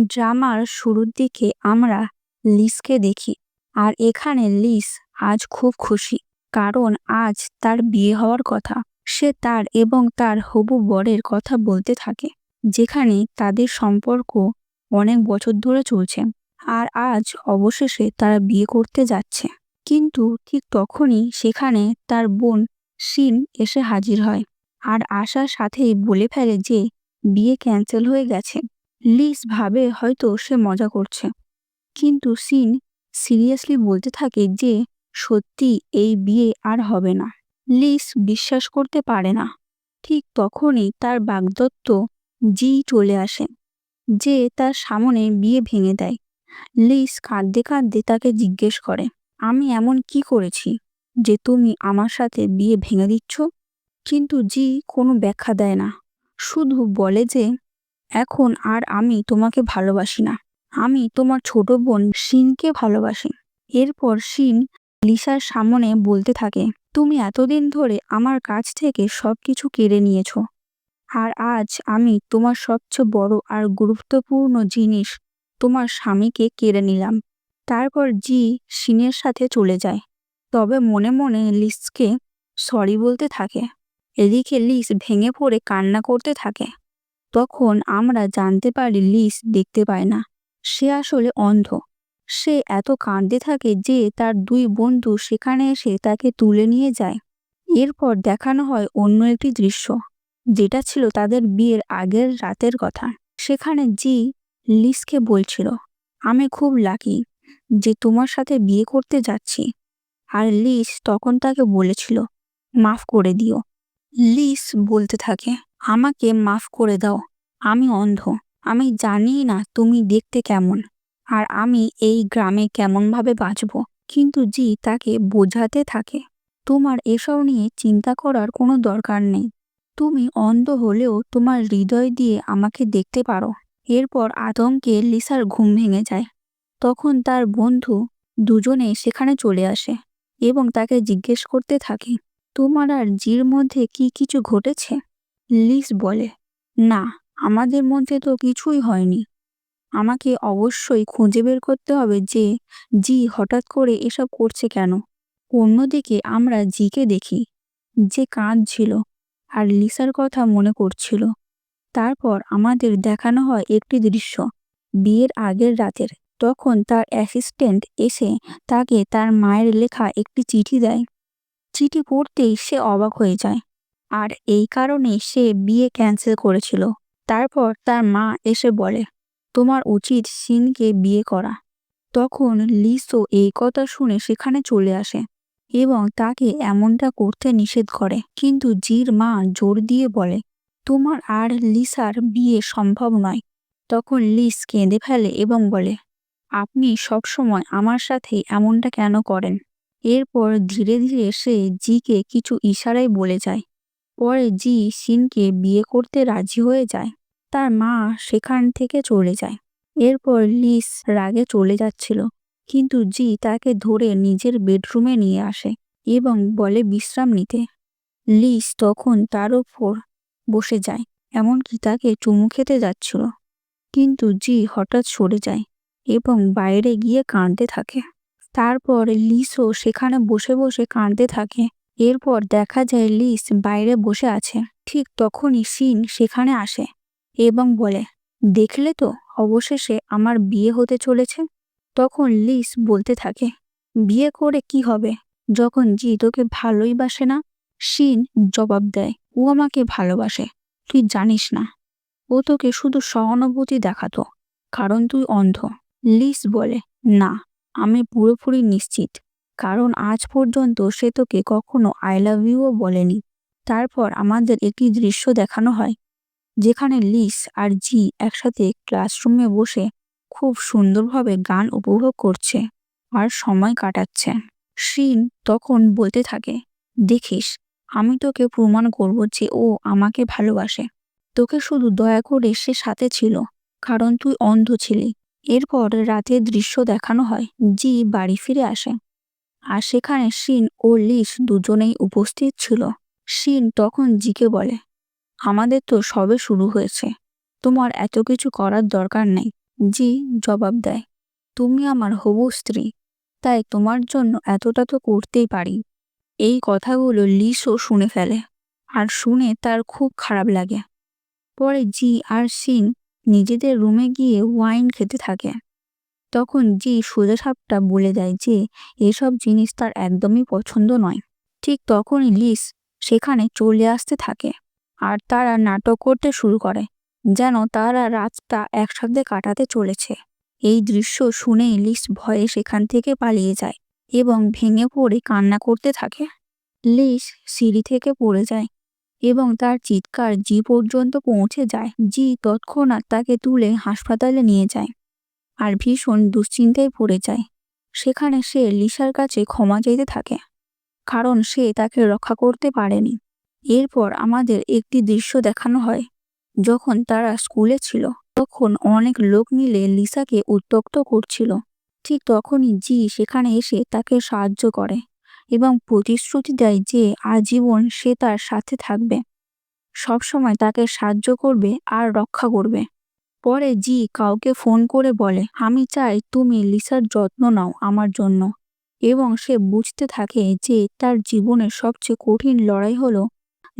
ড্রামার শুরুর দিকে আমরা লিসকে দেখি, আর এখানে লিস আজ খুব খুশি, কারণ আজ তার বিয়ে হওয়ার কথা। সে তার এবং তার হবু বরের কথা বলতে থাকে, যেখানে তাদের সম্পর্ক অনেক বছর ধরে চলছে, আর আজ অবশেষে তারা বিয়ে করতে যাচ্ছে। কিন্তু ঠিক তখনই সেখানে তার বোন শিন এসে হাজির হয়, আর আসার সাথেই বলে ফেলে যে বিয়ে ক্যান্সেল হয়ে গেছে। লিস ভাবে হয়তো সে মজা করছে, কিন্তু শিন সিরিয়াসলি বলতে থাকে যে সত্যি এই বিয়ে আর হবে না। লিস বিশ্বাস করতে পারে না। ঠিক তখনই তার বাগদত্ত জি চলে আসে, যে তার সামনে বিয়ে ভেঙে দেয়। লিস কাঁদতে কাঁদতে তাকে জিজ্ঞেস করে, আমি এমন কি করেছি যে তুমি আমার সাথে বিয়ে ভেঙে দিচ্ছ? কিন্তু জি কোনো ব্যাখ্যা দেয় না, শুধু বলে যে এখন আর আমি তোমাকে ভালোবাসি না, আমি তোমার ছোট বোন শিনকে ভালোবাসি। এরপর শিন লিসার সামনে বলতে থাকে, তুমি এতদিন ধরে আমার কাছ থেকে সবকিছু কেড়ে নিয়েছো, আর আজ আমি তোমার সবচেয়ে বড় আর গুরুত্বপূর্ণ জিনিস তোমার স্বামীকে কেড়ে নিলাম। তারপর জি শিনের সাথে চলে যায়, তবে মনে মনে লিসকে সরি বলতে থাকে। এদিকে লিস ভেঙে পড়ে কান্না করতে থাকে। তখন আমরা জানতে পারি লিস দেখতে পায় না, সে আসলে অন্ধ। সে এত কাঁদতে থাকে যে তার দুই বন্ধু সেখানে এসে তাকে তুলে নিয়ে যায়। এরপর দেখানো হয় অন্য একটি দৃশ্য, যেটা ছিল তাদের বিয়ের আগের রাতের কথা। সেখানে জি লিসকে বলছিল, আমি খুব লাকি যে তোমার সাথে বিয়ে করতে যাচ্ছি। আর লিস তখন তাকে বলেছিল, মাফ করে দিও। লিস বলতে থাকে, আমাকে মাফ করে দাও, আমি অন্ধ, আমি জানি না তুমি দেখতে কেমন, আর আমি এই গ্রামে কেমনভাবে বাঁচব। কিন্তু জি তাকে বোঝাতে থাকে, তোমার এসব নিয়ে চিন্তা করার কোনো দরকার নেই, তুমি অন্ধ হলেও তোমার হৃদয় দিয়ে আমাকে দেখতে পারো। এরপর আতঙ্কে লিসার ঘুম ভেঙে যায়। তখন তার বন্ধু দুজনে সেখানে চলে আসে এবং তাকে জিজ্ঞেস করতে থাকে, তোমার আর জির মধ্যে কি কিছু ঘটেছে? লিস বলে, না, আমাদের মধ্যে তো কিছুই হয়নি। আমাকে অবশ্যই খুঁজে বের করতে হবে যে জি হঠাৎ করে এসব করছে কেন। অন্যদিকে আমরা জিকে দেখি, যে কাঁদছিল আর লিসার কথা মনে করছিল। তারপর আমাদের দেখানো হয় একটি দৃশ্য বিয়ের আগের রাতের। তখন তার অ্যাসিস্ট্যান্ট এসে তাকে তার মায়ের লেখা একটি চিঠি দেয়। চিঠি পড়তেই সে অবাক হয়ে যায়, আর এই কারণেই সে বিয়ে ক্যান্সেল করেছিল। তারপর তার মা এসে বলে, তোমার উচিত শিনকে বিয়ে করা। তখন লিসও এই কথা শুনে সেখানে চলে আসে এবং তাকে এমনটা করতে নিষেধ করে। কিন্তু জির মা জোর দিয়ে বলে, তোমার আর লিসার বিয়ে সম্ভব নয়। তখন লিস কেঁদে ফেলে এবং বলে, আপনি সবসময় আমার সাথে এমনটা কেন করেন? এরপর ধীরে ধীরে সে জিকে কিছু ইশারায় বলে যায়। পরে জি শিনকে বিয়ে করতে রাজি হয়ে যায়। তার মা সেখান থেকে চলে যায়। এরপর লিস রাগে চলে যাচ্ছিল, কিন্তু জি তাকে ধরে নিজের বেডরুমে নিয়ে আসে এবং বলে বিশ্রাম নিতে। লিস তখন তার ওপর বসে যায়, এমনকি তাকে চুমু খেতে যাচ্ছিল, কিন্তু জি হঠাৎ সরে যায় এবং বাইরে গিয়ে কাঁদতে থাকে। তারপর লিসও সেখানে বসে বসে কাঁদতে থাকে। এরপর দেখা যায় লিস বাইরে বসে আছে। ঠিক তখনই শিন সেখানে আসে এবং বলে, দেখলে তো অবশেষে আমার বিয়ে হতে চলেছে। তখন লিস বলতে থাকে, বিয়ে করে কি হবে যখন জি তোকে ভালোই বাসে না? শিন জবাব দেয়, ও আমাকে ভালোবাসে, তুই জানিস না। ও তোকে শুধু সহানুভূতি দেখাতো কারণ তুই অন্ধ। লিস বলে, না, আমি পুরোপুরি নিশ্চিত, কারণ আজ পর্যন্ত সে তোকে কখনো আই লাভ ইউও বলেনি। তারপর আমাদের একটি দৃশ্য দেখানো হয়, যেখানে লিস আর জি একসাথে ক্লাসরুমে বসে খুব সুন্দরভাবে গান উপভোগ করছে আর সময় কাটাচ্ছে। শিন তখন বলতে থাকে, দেখিস, আমি তোকে প্রমাণ করব যে ও আমাকে ভালোবাসে। তোকে শুধু দয়া করে সে সাথে ছিল কারণ তুই অন্ধ ছিলি। এরপর রাতের দৃশ্য দেখানো হয়, জি বাড়ি ফিরে আসে, আর সেখানে শিন ও লিস দুজনেই উপস্থিত ছিল। শিন তখন জিকে বলে, আমাদের তো সবে শুরু হয়েছে, তোমার এত কিছু করার দরকার নেই। জি জবাব দেয়, তুমি আমার হবু স্ত্রী, তাই তোমার জন্য এতটা তো করতেই পারি। এই কথাগুলো লিসও শুনে ফেলে, আর শুনে তার খুব খারাপ লাগে। পরে জি আর সিন নিজেদের রুমে গিয়ে ওয়াইন খেতে থাকে। তখন জি সোজাসাপটা বলে দেয় যে এসব জিনিস তার একদমই পছন্দ নয়। ঠিক তখনই লিস সেখানে চলে আসতে থাকে, আর তারা নাটক করতে শুরু করে যেন তারা রাতটা একসাথে কাটাতে চলেছে। এই দৃশ্য শুনেই লিস ভয়ে সেখান থেকে পালিয়ে যায় এবং ভেঙে পড়ে কান্না করতে থাকে। লিস সিঁড়ি থেকে পড়ে যায় এবং তার চিৎকার জি পর্যন্ত পৌঁছে যায়। জি তৎক্ষণাৎ তাকে তুলে হাসপাতালে নিয়ে যায় আর ভীষণ দুশ্চিন্তায় পড়ে যায়। সেখানে সে লিসার কাছে ক্ষমা চাইতে থাকে, কারণ সে তাকে রক্ষা করতে পারেনি। এরপর আমাদের একটি দৃশ্য দেখানো হয় যখন তারা স্কুলে ছিল। তখন অনেক লোক মিলে লিসাকে উত্ত্যক্ত করছিল। ঠিক তখনই জি সেখানে এসে তাকে সাহায্য করে এবং প্রতিশ্রুতি দেয় যে আজীবন সে তার সাথে থাকবে, সবসময় তাকে সাহায্য করবে আর রক্ষা করবে। পরে জি কাউকে ফোন করে বলে, আমি চাই তুমি লিসার যত্ন নাও আমার জন্য। এবং সে বুঝতে থাকে যে তার জীবনের সবচেয়ে কঠিন লড়াই হলো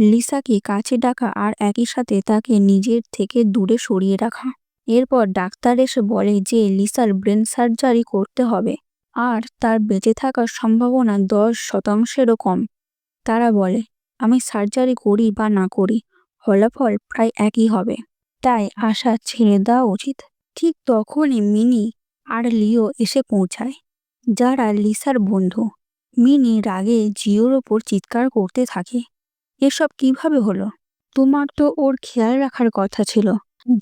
লিসাকে কাছে ডাকা আর একই সাথে তাকে নিজের থেকে দূরে সরিয়ে রাখা। এরপর ডাক্তার এসে বলে যে লিসার ব্রেন সার্জারি করতে হবে আর তার বেঁচে থাকার সম্ভাবনা 10%-এরও কম। তারা বলে, আমি সার্জারি করি বা না করি, ফলাফল প্রায় একই হবে, তাই আশা ছেড়ে দেওয়া উচিত। ঠিক তখনই মিনি আর লিও এসে পৌঁছায়, যারা লিসার বন্ধু। মিনি রাগে জিওর ওপর চিৎকার করতে থাকে, এসব কিভাবে হলো? তোমার তো ওর খেয়াল রাখার কথা ছিল।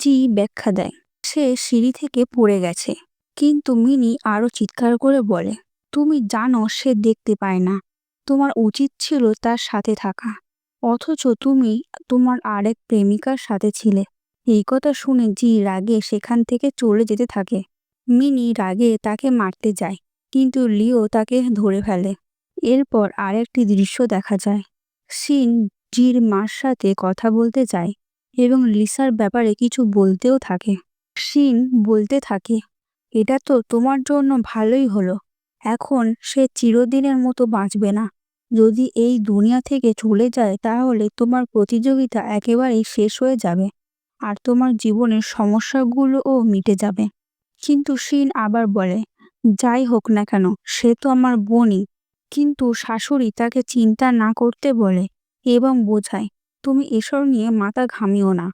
জি ব্যাখ্যা দেয়, সে সিঁড়ি থেকে পড়ে গেছে। কিন্তু মিনি আরও চিৎকার করে বলে, তুমি জানো সে দেখতে পায় না, তোমার উচিত ছিল তার সাথে থাকা, অথচ তুমি তোমার আরেক প্রেমিকার সাথে ছিলে। এই কথা শুনে জি রাগে সেখান থেকে চলে যেতে থাকে। মিনি রাগে তাকে মারতে যায়, কিন্তু লিও তাকে ধরে ফেলে। এরপর আরেকটি দৃশ্য দেখা যায়, সিন জির মার সাথে কথা বলতে চায় এবং লিসার ব্যাপারে কিছু বলতেও থাকে। সিন বলতে থাকে, এটা তো তোমার জন্য ভালোই হলো, এখন সে চিরদিনের মতো বাঁচবে না। যদি এই দুনিয়া থেকে চলে যায় তাহলে তোমার প্রতিযোগিতা একেবারেই শেষ হয়ে যাবে আর তোমার জীবনের সমস্যাগুলোও মিটে যাবে। কিন্তু সিন আবার বলে, যাই হোক না কেন সে তো আমার বোনই। কিন্তু শাশুড়ি তাকে চিন্তা না করতে বলে এবং বোঝায়, তুমি এসব নিয়ে মাথা ঘামিও না।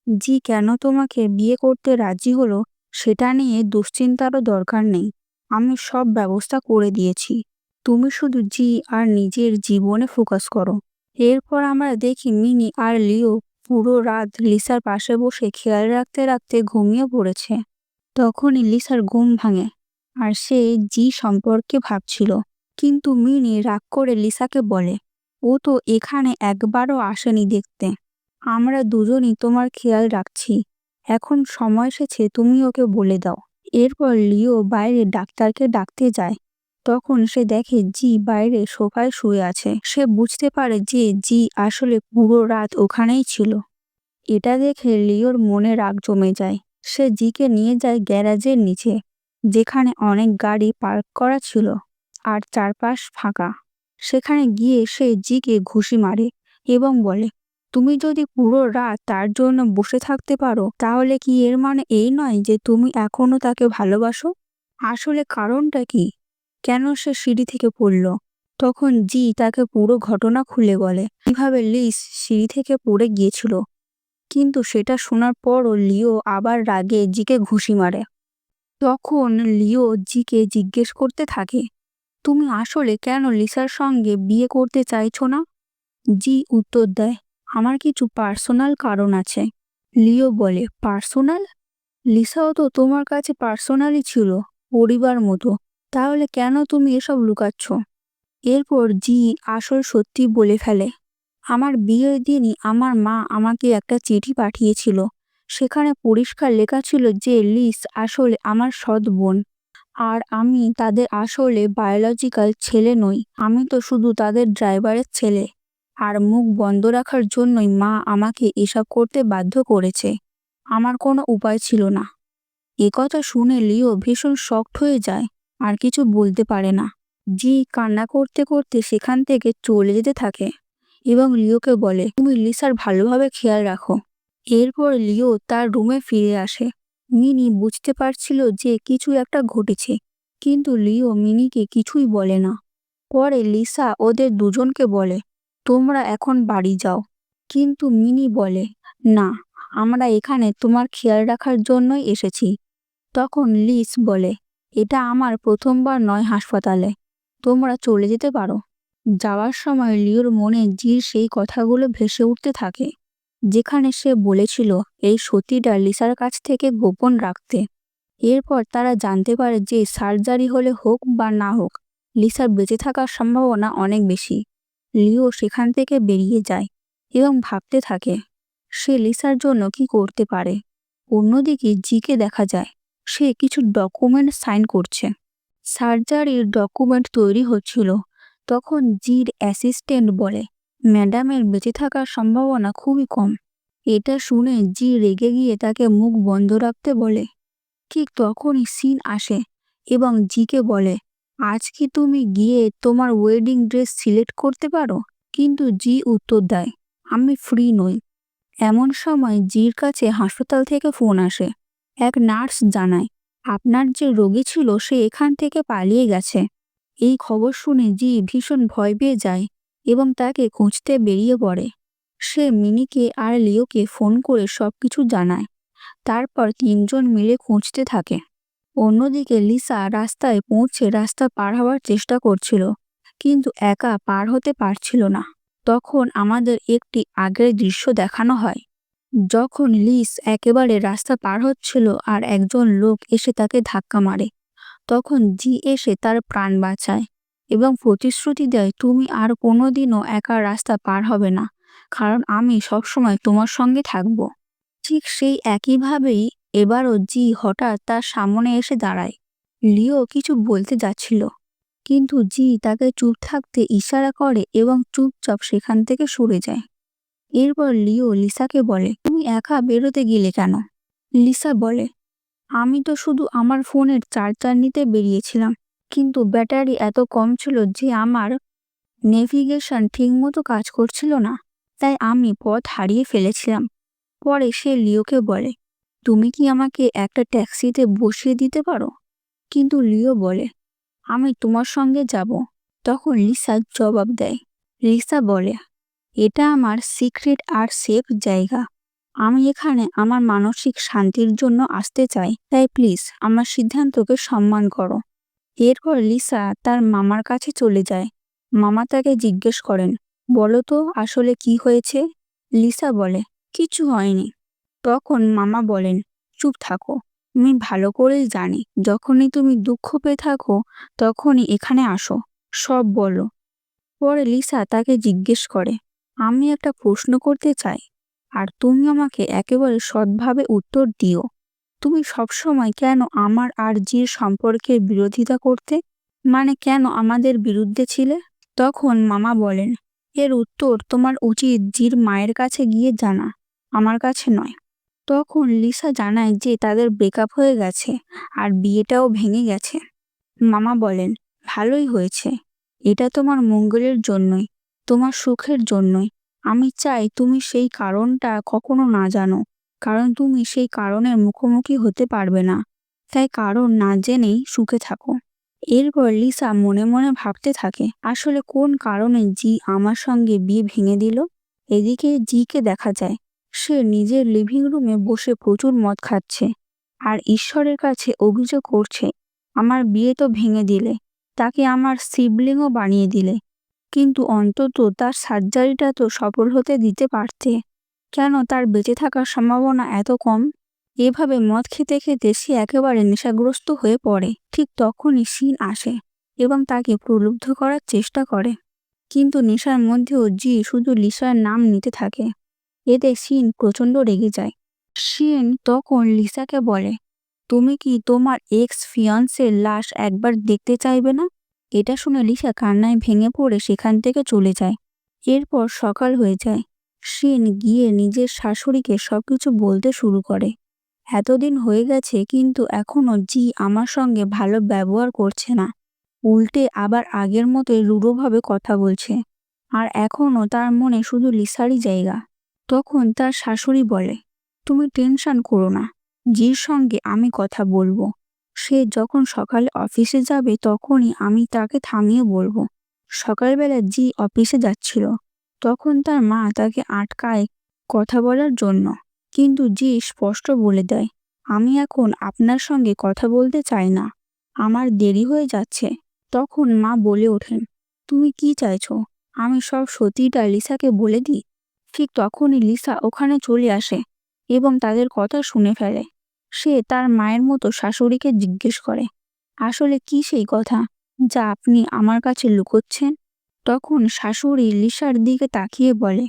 জি কেন তোমাকে বিয়ে করতে রাজি হলো সেটা নিয়ে দুশ্চিন্তারও দরকার নেই, আমি সব ব্যবস্থা করে দিয়েছি। তুমি শুধু জি আর নিজের জীবনে ফোকাস করো। এরপর আমরা দেখি মিনি আর লিও পুরো রাত লিসার পাশে বসে খেয়াল রাখতে রাখতে ঘুমিয়ে পড়েছে। তখনই লিসার ঘুম ভাঙে আর সে জি সম্পর্কে ভাবছিল। কিন্তু মিনি রাগ করে লিসাকে বলে, ও তো এখানে একবারও আসেনি দেখতে। আমরা দুজনই তোমার খেয়াল রাখছি, এখন সময় এসেছে তুমি ওকে বলে দাও। এরপর লিও বাইরে ডাক্তারকে ডাকতে যায়। তখন সে দেখে জি বাইরে সোফায় শুয়ে আছে। সে বুঝতে পারে যে জি আসলে পুরো রাত ওখানেই ছিল। এটা দেখে লিওর মনে রাগ জমে যায়। সে জিকে নিয়ে যায় গ্যারাজের নিচে, যেখানে অনেক গাড়ি পার্ক করা ছিল আর চারপাশ ফাঁকা। সেখানে গিয়ে সে জিকে ঘুষি মারে এবং বলে, তুমি যদি পুরো রাত তার জন্য বসে থাকতে পারো তাহলে কি এর মানে এই নয় যে তুমি এখনো তাকে ভালোবাসো? আসলে কারণটা কি, কেন সে সিঁড়ি থেকে পড়ল? তখন জি তাকে পুরো ঘটনা খুলে বলে, কিভাবে লিস সিঁড়ি থেকে পড়ে গিয়েছিল। কিন্তু সেটা শোনার পরও লিও আবার রাগে জিকে ঘুষি মারে। তখন লিও জিকে জিজ্ঞেস করতে থাকে, তুমি আসলে কেন লিসার সঙ্গে বিয়ে করতে চাইছো না? জি উত্তর দেয়, আমার কিছু পার্সোনাল কারণ আছে। লিও বলে, পার্সোনাল? লিসাও তো তোমার কাছে পার্সোনালই ছিল, পরিবার মতো, তাহলে কেন তুমি এসব লুকাচ্ছ? এরপর জি আসল সত্যি বলে ফেলে, আমার বিয়ের দিনই আমার মা আমাকে একটা চিঠি পাঠিয়েছিল। সেখানে পরিষ্কার লেখা ছিল যে লিস আসলে আমার সৎ বোন আর আমি তাদের আসলে বায়োলজিক্যাল ছেলে নই, আমি তো শুধু তাদের ড্রাইভারের ছেলে। আর মুখ বন্ধ রাখার জন্যই মা আমাকে এসব করতে বাধ্য করেছে, আমার কোনো উপায় ছিল না। একথা শুনে লিও ভীষণ শকড হয়ে যায় আর কিছু বলতে পারে না। জি কান্না করতে করতে সেখান থেকে চলে যেতে থাকে এবং লিওকে বলে, তুমি লিসার ভালোভাবে খেয়াল রাখো। এরপর লিও তার রুমে ফিরে আসে। মিনি বুঝতে পারছিল যে কিছু একটা ঘটেছে, কিন্তু লিও মিনিকে কিছুই বলে না। পরে লিসা ওদের দুজনকে বলে, তোমরা এখন বাড়ি যাও। কিন্তু মিনি বলে, না, আমরা এখানে তোমার খেয়াল রাখার জন্যই এসেছি। তখন লিস বলে, এটা আমার প্রথমবার নয় হাসপাতালে, তোমরা চলে যেতে পারো। যাওয়ার সময় লিওর মনে জির সেই কথাগুলো ভেসে উঠতে থাকে, যেখানে সে বলেছিল এই সত্যিটা লিসার কাছ থেকে গোপন রাখতে। এরপর তারা জানতে পারে যে সার্জারি হলে হোক বা না হোক, লিসার বেঁচে থাকার সম্ভাবনা অনেক বেশি। লিও সেখান থেকে বেরিয়ে যায় এবং ভাবতে থাকে সে লিসার জন্য কি করতে পারে। অন্যদিকে জিকে দেখা যায় সে কিছু ডকুমেন্ট সাইন করছে। সার্জারির ডকুমেন্ট তৈরি হচ্ছিল। তখন জির অ্যাসিস্ট্যান্ট বলে, ম্যাডামের বেঁচে থাকার সম্ভাবনা খুবই কম। এটা শুনে জি রেগে গিয়ে তাকে মুখ বন্ধ রাখতে বলে। ঠিক তখনই সিন আসে এবং জিকে বলে, আজ কি তুমি গিয়ে তোমার ওয়েডিং ড্রেস সিলেক্ট করতে পারো? কিন্তু জি উত্তর দেয়, আমি ফ্রি নই। এমন সময় জির কাছে হাসপাতাল থেকে ফোন আসে। এক নার্স জানায়, আপনার যে রোগী ছিল সে এখান থেকে পালিয়ে গেছে। এই খবর শুনে জি ভীষণ ভয় পেয়ে যায় এবং তাকে খুঁজতে বেরিয়ে পড়ে। সে মিনিকে আর লিওকে ফোন করে সবকিছু জানায়। তারপর তিনজন মিলে খুঁজতে থাকে। অন্যদিকে লিসা রাস্তায় পৌঁছে রাস্তা পার হওয়ার চেষ্টা করছিল, কিন্তু একা পার হতে পারছিল না। তখন আমাদের একটি আগের দৃশ্য দেখানো হয়, যখন লিস একেবারে রাস্তা পার হচ্ছিল আর একজন লোক এসে তাকে ধাক্কা মারে। তখন জি এসে তার প্রাণ বাঁচায় এবং প্রতিশ্রুতি দেয়, তুমি আর কোনোদিনও একা রাস্তা পার হবে না, কারণ আমি সবসময় তোমার সঙ্গে থাকব। ঠিক সেই একইভাবেই এবারও জি হঠাৎ তার সামনে এসে দাঁড়ায়। লিও কিছু বলতে যাচ্ছিল, কিন্তু জি তাকে চুপ থাকতে ইশারা করে এবং চুপচাপ সেখান থেকে সরে যায়। এরপর লিও লিসাকে বলে, তুমি একা বেরোতে গেলে কেন? লিসা বলে, আমি তো শুধু আমার ফোনের চার্জার নিতে বেরিয়েছিলাম, কিন্তু ব্যাটারি এত কম ছিল যে আমার নেভিগেশন ঠিকমতো কাজ করছিল না, তাই আমি পথ হারিয়ে ফেলেছিলাম। পরে সে লিওকে বলে, তুমি কি আমাকে একটা ট্যাক্সিতে বসিয়ে দিতে পারো? কিন্তু লিও বলে, আমি তোমার সঙ্গে যাব। তখন লিসা জবাব দেয়। লিসা বলে, এটা আমার সিক্রেট আর সেফ জায়গা। আমি এখানে আমার মানসিক শান্তির জন্য আসতে চাই, তাই প্লিজ আমার সিদ্ধান্তকে সম্মান করো। এরপর লিসা তার মামার কাছে চলে যায়। মামা তাকে জিজ্ঞেস করেন, বলো তো আসলে কি হয়েছে? লিসা বলে, কিছু হয়নি। তখন মামা বলেন, চুপ থাকো, আমি ভালো করেই জানি যখনই তুমি দুঃখ পেয়ে থাকো তখনই এখানে আসো, সব বলো। পরে লিসা তাকে জিজ্ঞেস করে, আমি একটা প্রশ্ন করতে চাই, আর তুমি আমাকে একেবারে সৎভাবে উত্তর দিও। তুমি সবসময় কেন আমার আর জির সম্পর্কের বিরোধিতা করতে? মানে কেন আমাদের বিরুদ্ধে ছিলে? তখন মামা বলেন, এর উত্তর তোমার উচিত জির মায়ের কাছে গিয়ে জানা, আমার কাছে নয়। তখন লিসা জানায় যে তাদের ব্রেকআপ হয়ে গেছে আর বিয়েটাও ভেঙে গেছে। মামা বলেন, ভালোই হয়েছে, এটা তোমার মঙ্গলের জন্যই, তোমার সুখের জন্যই। আমি চাই তুমি সেই কারণটা কখনো না জানো, কারণ তুমি সেই কারণের মুখোমুখি হতে পারবে না, তাই কারণ না জেনেই সুখে থাকো। এরপর লিসা মনে মনে ভাবতে থাকে, আসলে কোন কারণে জি আমার সঙ্গে বিয়ে ভেঙে দিল। এদিকে জিকে দেখা যায় সে নিজের লিভিং রুমে বসে প্রচুর মদ খাচ্ছে আর ঈশ্বরের কাছে অভিযোগ করছে, আমার বিয়ে তো ভেঙে দিলে, তাকে আমার সিবলিংও বানিয়ে দিলে, কিন্তু অন্তত তার সার্জারিটা তো সফল হতে দিতে পারতে। কেন তার বেঁচে থাকার সম্ভাবনা এত কম? এভাবে মদ খেতে খেতে সে একেবারে নেশাগ্রস্ত হয়ে পড়ে। ঠিক তখনই সিন আসে এবং তাকে প্রলুব্ধ করার চেষ্টা করে, কিন্তু নেশার মধ্যেও জি শুধু লিসার নাম নিতে থাকে। এতে সিন প্রচণ্ড রেগে যায়। সিন তখন লিসাকে বলে, তুমি কি তোমার এক্স ফিয়ান্সের লাশ একবার দেখতে চাইবে না? এটা শুনে লিসা কান্নায় ভেঙে পড়ে সেখান থেকে চলে যায়। এরপর সকাল হয়ে যায়। সিন গিয়ে নিজের শাশুড়িকে সবকিছু বলতে শুরু করে। এতদিন হয়ে গেছে কিন্তু এখনো জি আমার সঙ্গে ভালো ব্যবহার করছে না। উল্টে আবার আগের মতোই রূঢ়ভাবে কথা বলছে। আর এখনো তার মনে শুধু লিসারই জায়গা। তখন তার শাশুড়ি বলে, তুমি টেনশন করো না, জির সঙ্গে আমি কথা বলবো। সে যখন সকালে অফিসে যাবে তখনই আমি তাকে থামিয়ে বলবো। সকালবেলা জি অফিসে যাচ্ছিল, তখন তার মা তাকে আটকায় কথা বলার জন্য, কিন্তু জি স্পষ্ট বলে দেয়, আমি এখন আপনার সঙ্গে কথা বলতে চাই না, আমার দেরি হয়ে যাচ্ছে। তখন মা বলে ওঠেন, তুমি কি চাইছো, আমি সব সত্যিটা লিসাকে বলে দিই? ঠিক তখনই লিসা ওখানে চলে আসে এবং তাদের কথা শুনে ফেলে। সে তার মায়ের মতো শাশুড়িকে জিজ্ঞেস করে, আসলে কি সেই কথা যা আপনি আমার কাছে লুকোচ্ছেন? তখন শাশুড়ি লিসার দিকে তাকিয়ে বলে,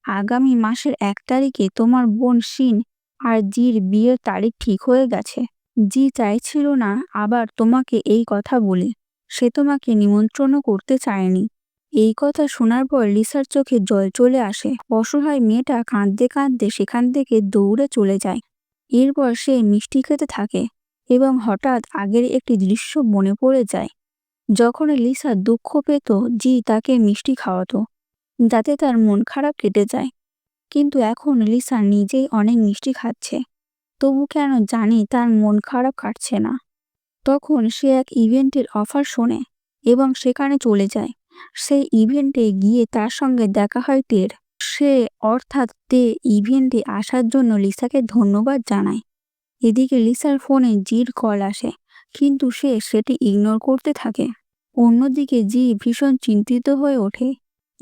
আগামী মাসের 1 তারিখে তোমার বোন শিন আর জির বিয়ের তারিখ ঠিক হয়ে গেছে। জি চাইছিল না আবার তোমাকে এই কথা বলি, সে তোমাকে নিমন্ত্রণও করতে চায়নি। এই কথা শোনার পর লিসার চোখে জল চলে আসে। অসহায় মেয়েটা কাঁদতে কাঁদতে সেখান থেকে দৌড়ে চলে যায়। এরপর সে মিষ্টি খেতে থাকে এবং হঠাৎ আগের একটি দৃশ্য মনে পড়ে যায়। যখন লিসা দুঃখ পেত জি তাকে মিষ্টি খাওয়াতো, যাতে তার মন খারাপ কেটে যায়। কিন্তু এখন লিসা নিজেই অনেক মিষ্টি খাচ্ছে, তবু কেন জানি তার মন খারাপ কাটছে না। তখন সে এক ইভেন্টের অফার শোনে এবং সেখানে চলে যায়। সেই ইভেন্টে গিয়ে তার সঙ্গে দেখা হয় টের। সে অর্থাৎ তে ইভেন্টে আসার জন্য লিসাকে ধন্যবাদ জানায়। এদিকে লিসার ফোনে জির কল আসে, কিন্তু সে সেটি ইগনোর করতে থাকে। অন্যদিকে জি ভীষণ চিন্তিত হয়ে ওঠে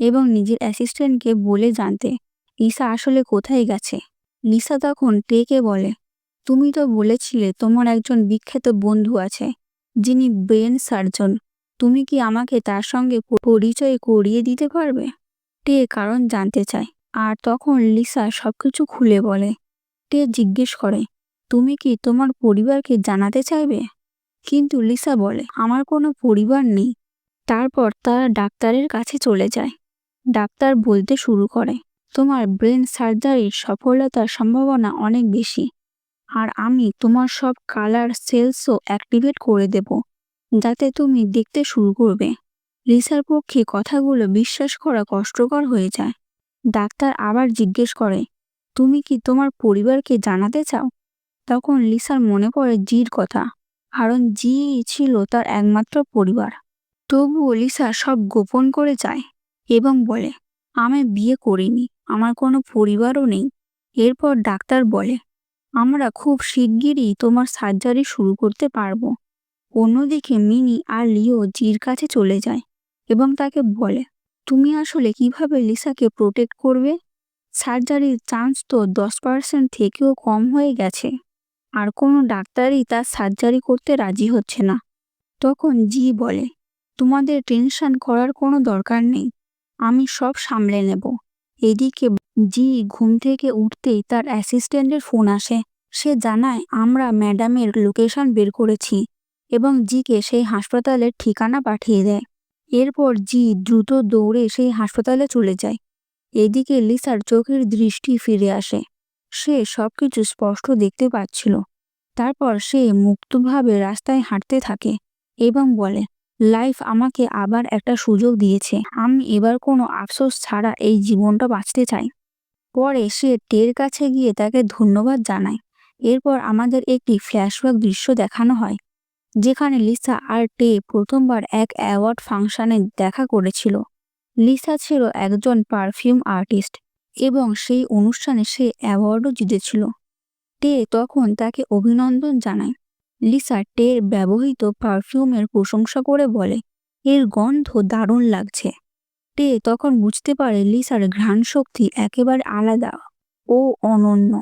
এবং নিজের অ্যাসিস্ট্যান্টকে বলে জানতে লিসা আসলে কোথায় গেছে। লিসা তখন টেকে বলে, তুমি তো বলেছিলে তোমার একজন বিখ্যাত বন্ধু আছে যিনি ব্রেন সার্জন, তুমি কি আমাকে তার সঙ্গে পরিচয় করিয়ে দিতে পারবে? টে কারণ জানতে চায়, আর তখন লিসা সবকিছু খুলে বলে। টে জিজ্ঞেস করে, তুমি কি তোমার পরিবারকে জানাতে চাইবে? কিন্তু লিসা বলে, আমার কোনো পরিবার নেই। তারপর তারা ডাক্তারের কাছে চলে যায়। ডাক্তার বলতে শুরু করে, তোমার ব্রেন সার্জারির সফলতার সম্ভাবনা অনেক বেশি, আর আমি তোমার সব কালার সেলসও অ্যাক্টিভেট করে দেব, যাতে তুমি দেখতে শুরু করবে। লিসার পক্ষে কথাগুলো বিশ্বাস করা কষ্টকর হয়ে যায়। ডাক্তার আবার জিজ্ঞেস করে, তুমি কি তোমার পরিবারকে জানাতে চাও? তখন লিসার মনে পড়ে জির কথা, কারণ জি ছিল তার একমাত্র পরিবার। তবুও লিসা সব গোপন করে যায় এবং বলে, আমি বিয়ে করিনি, আমার কোনো পরিবারও নেই। এরপর ডাক্তার বলে, আমরা খুব শিগগিরই তোমার সার্জারি শুরু করতে পারবো। অন্যদিকে মিনি আর লিও জির কাছে চলে যায় এবং তাকে বলে, তুমি আসলে কিভাবে লিসাকে প্রোটেক্ট করবে? সার্জারির চান্স তো 10% থেকেও কম হয়ে গেছে, আর কোনো ডাক্তারই তার সার্জারি করতে রাজি হচ্ছে না। তখন জি বলে, তোমাদের টেনশন করার কোনো দরকার নেই, আমি সব সামলে নেব। এদিকে জি ঘুম থেকে উঠতেই তার অ্যাসিস্ট্যান্টের ফোন আসে। সে জানায়, আমরা ম্যাডামের লোকেশন বের করেছি এবং জিকে সেই হাসপাতালের ঠিকানা পাঠিয়ে দেয়। এরপর জি দ্রুত দৌড়ে সেই হাসপাতালে চলে যায়। এদিকে লিসার চোখের দৃষ্টি ফিরে আসে। সে সবকিছু স্পষ্ট দেখতে পাচ্ছিল। তারপর সে মুক্তভাবে রাস্তায় হাঁটতে থাকে এবং বলে, লাইফ আমাকে আবার একটা সুযোগ দিয়েছে, আমি এবার কোনো আফসোস ছাড়া এই জীবনটা বাঁচতে চাই। পরে সে টের কাছে গিয়ে তাকে ধন্যবাদ জানায়। এরপর আমাদের একটি ফ্ল্যাশব্যাক দৃশ্য দেখানো হয়, যেখানে লিসা আর টে প্রথমবার এক অ্যাওয়ার্ড ফাংশনে দেখা করেছিল। লিসা ছিল একজন পারফিউম আর্টিস্ট এবং সেই অনুষ্ঠানে সে অ্যাওয়ার্ডও জিতেছিল। টে তখন তাকে অভিনন্দন জানায়। লিসা টের ব্যবহৃত পারফিউমের প্রশংসা করে বলে, এর গন্ধ দারুণ লাগছে। টে তখন বুঝতে পারে লিসার ঘ্রাণ শক্তি একেবারে আলাদা ও অনন্য।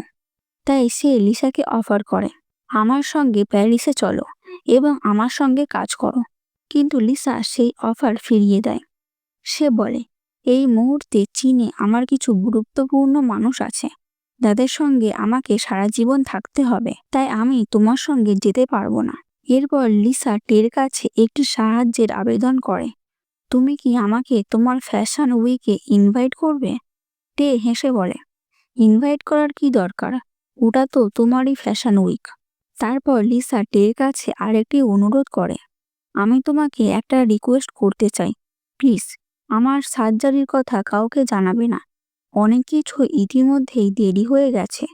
তাই সে লিসাকে অফার করে, আমার সঙ্গে প্যারিসে চলো এবং আমার সঙ্গে কাজ করো। কিন্তু লিসা সেই অফার ফিরিয়ে দেয়। সে বলে, এই মুহূর্তে চীনে আমার কিছু গুরুত্বপূর্ণ মানুষ আছে, যাদের সঙ্গে আমাকে সারা জীবন থাকতে হবে, তাই আমি তোমার সঙ্গে যেতে পারবো না। এরপর লিসা টের কাছে একটি সাহায্যের আবেদন করে, তুমি কি আমাকে তোমার ফ্যাশন উইকে ইনভাইট করবে? টে হেসে বলে, ইনভাইট করার কি দরকার, ওটা তো তোমারই ফ্যাশন উইক। তারপর লিসা টের কাছে আরেকটি অনুরোধ করে, আমি তোমাকে একটা রিকোয়েস্ট করতে চাই, প্লিজ আমার সার্জারির কথা কাউকে জানাবে না। অনেক কিছু ইতিমধ্যেই দেরি হয়ে গেছে,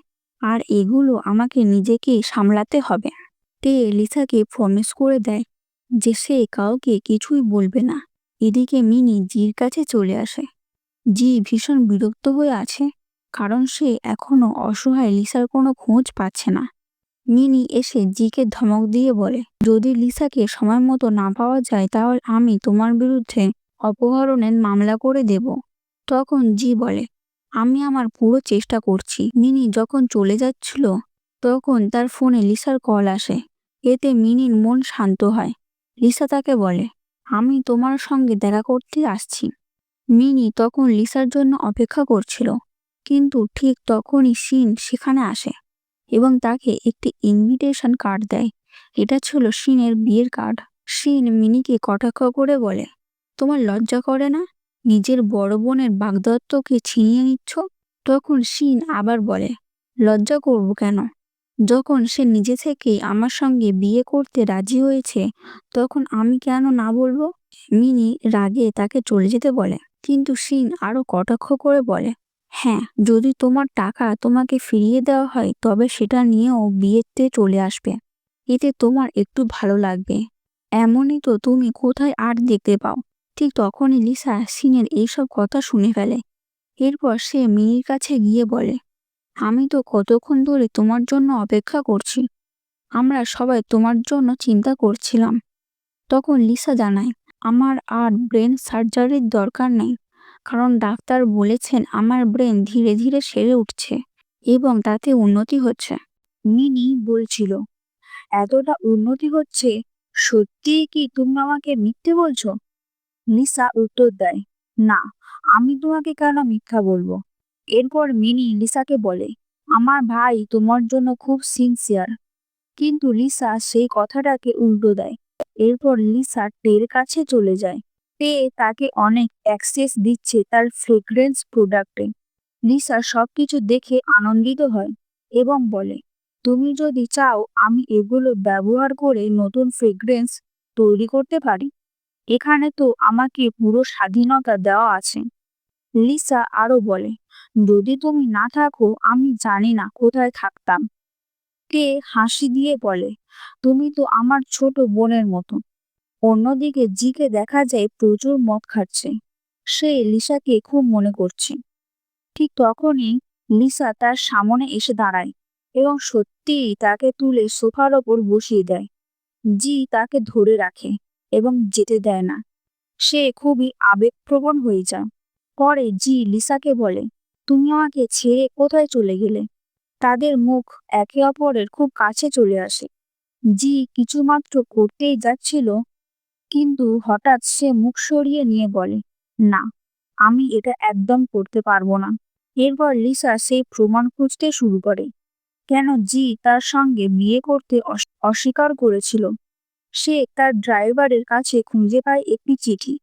আর এগুলো আমাকে নিজেকেই সামলাতে হবে। তে লিসাকে প্রমিস করে দেয় যে সে কাউকে কিছুই বলবে না। এদিকে মিনি জির কাছে চলে আসে। জি ভীষণ বিরক্ত হয়ে আছে, কারণ সে এখনো অসহায় লিসার কোনো খোঁজ পাচ্ছে না। মিনি এসে জিকে ধমক দিয়ে বলে, যদি লিসাকে সময় মতো না পাওয়া যায় তাহলে আমি তোমার বিরুদ্ধে অপহরণের মামলা করে দেব। তখন জি বলে, আমি আমার পুরো চেষ্টা করছি। মিনি যখন চলে যাচ্ছিল তখন তার ফোনে লিসার কল আসে। এতে মিনির মন শান্ত হয়। লিসা তাকে বলে, আমি তোমার সঙ্গে দেখা করতে আসছি। মিনি তখন লিসার জন্য অপেক্ষা করছিল, কিন্তু ঠিক তখনই শিন সেখানে আসে এবং তাকে একটি ইনভিটেশন কার্ড দেয়। এটা ছিল শিনের বিয়ের কার্ড। শিন মিনিকে কটাক্ষ করে বলে, তোমার লজ্জা করে না নিজের বড় বোনের বাগদত্তকে ছিনিয়ে নিচ্ছ? তখন শিন আবার বলে, লজ্জা করব কেন? যখন সে নিজে থেকেই আমার সঙ্গে বিয়ে করতে রাজি হয়েছে তখন আমি কেন না বলবো? মিনি রাগে তাকে চলে যেতে বলে, কিন্তু শিন আরো কটাক্ষ করে বলে, হ্যাঁ, যদি তোমার টাকা তোমাকে ফিরিয়ে দেওয়া হয় তবে সেটা নিয়েও বিয়েতে চলে আসবে। এতে তোমার একটু ভালো লাগবে। এমনই তো তুমি কোথায় আর দেখতে পাও। ঠিক তখনই লিসা শিনের এইসব কথা শুনে ফেলে। এরপর সে মিনির কাছে গিয়ে বলে, আমি তো কতক্ষণ ধরে তোমার জন্য অপেক্ষা করছি। আমরা সবাই তোমার জন্য চিন্তা করছিলাম। তখন লিসা জানায়, আমার আর ব্রেন সার্জারির দরকার নেই, কারণ ডাক্তার বলেছেন আমার ব্রেন ধীরে ধীরে সেরে উঠছে এবং তাতে উন্নতি হচ্ছে। মিনি বলছিল, এতটা উন্নতি হচ্ছে? সত্যিই কি তুমি আমাকে মিথ্যে বলছো? লিসা উত্তর দেয়, না, আমি তোমাকে কেন মিথ্যা বলবো? এরপর মিনি লিসাকে বলে, আমার ভাই তোমার জন্য খুব সিনসিয়ার। কিন্তু লিসা সেই কথাটাকে উল্টো দেয়। এরপর লিসা টের কাছে চলে যায়। তে তাকে অনেক অ্যাক্সেস দিচ্ছে তার ফ্রেগ্রেন্স প্রোডাক্টে। লিসা সবকিছু দেখে আনন্দিত হয় এবং বলে, তুমি যদি চাও আমি এগুলো ব্যবহার করে নতুন ফ্রেগ্রেন্স তৈরি করতে পারি। এখানে তো আমাকে পুরো স্বাধীনতা দেওয়া আছে। লিসা আরো বলে, যদি তুমি না থাকো আমি জানি না কোথায় থাকতাম। কে হাসি দিয়ে বলে, তুমি তো আমার ছোট বোনের মতো। অন্যদিকে জিকে দেখা যায় প্রচুর মদ খাচ্ছে। সে লিসাকে খুব মনে করছে। ঠিক তখনই লিসা তার সামনে এসে দাঁড়ায় এবং সত্যিই তাকে তুলে সোফার ওপর বসিয়ে দেয়। জি তাকে ধরে রাখে এবং যেতে দেয় না। সে খুবই আবেগপ্রবণ হয়ে যায়। পরে জি লিসাকে বলে, তুমি আমাকে ছেড়ে কোথায় চলে গেলে? তাদের মুখ একে অপরের খুব কাছে চলে আসে। জি কিছুমাত্র করতেই যাচ্ছিল, কিন্তু হঠাৎ সে মুখ সরিয়ে নিয়ে বলে, না, আমি এটা একদম করতে পারবো না। এরপর লিসা সেই প্রমাণ খুঁজতে শুরু করে কেন জি তার সঙ্গে বিয়ে করতে অস্বীকার করেছিল। সে তার ড্রাইভারের কাছে খুঁজে পায় একটি চিঠি,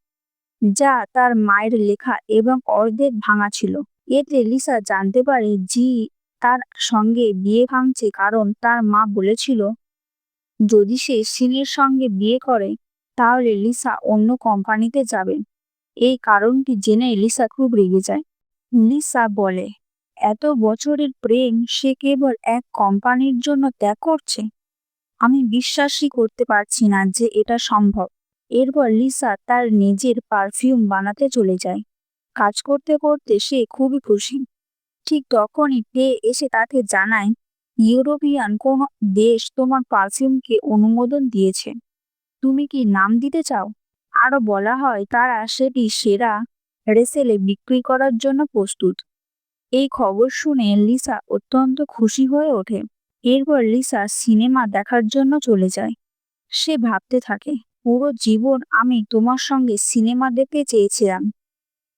যা তার মায়ের লেখা এবং অর্ধেক ভাঙা ছিল। এতে লিসা জানতে পারে জি তার সঙ্গে বিয়ে ভাঙছে কারণ তার মা বলেছিল যদি সে সিনের সঙ্গে বিয়ে করে তাহলে লিসা অন্য কোম্পানিতে যাবে। এই কারণটি জেনে লিসা খুব রেগে যায়। লিসা বলে, এত বছরের প্রেম সে কেবল এক কোম্পানির জন্য ত্যাগ করছে? আমি বিশ্বাসই করতে পারছি না যে এটা সম্ভব। এরপর লিসা তার নিজের পারফিউম বানাতে চলে যায়। কাজ করতে করতে সে খুবই খুশি। ঠিক তখনই তে এসে তাকে জানায়, ইউরোপিয়ান কোন দেশ তোমার পারফিউমকে অনুমোদন দিয়েছে। তুমি কি নাম দিতে চাও? আরো বলা হয় তারা সেটি সেরা রেসেলে বিক্রি করার জন্য প্রস্তুত। এই খবর শুনে লিসা অত্যন্ত খুশি হয়ে ওঠে। এরপর লিসা সিনেমা দেখার জন্য চলে যায়। সে ভাবতে থাকে, পুরো জীবন আমি তোমার সঙ্গে সিনেমা দেখতে চেয়েছিলাম,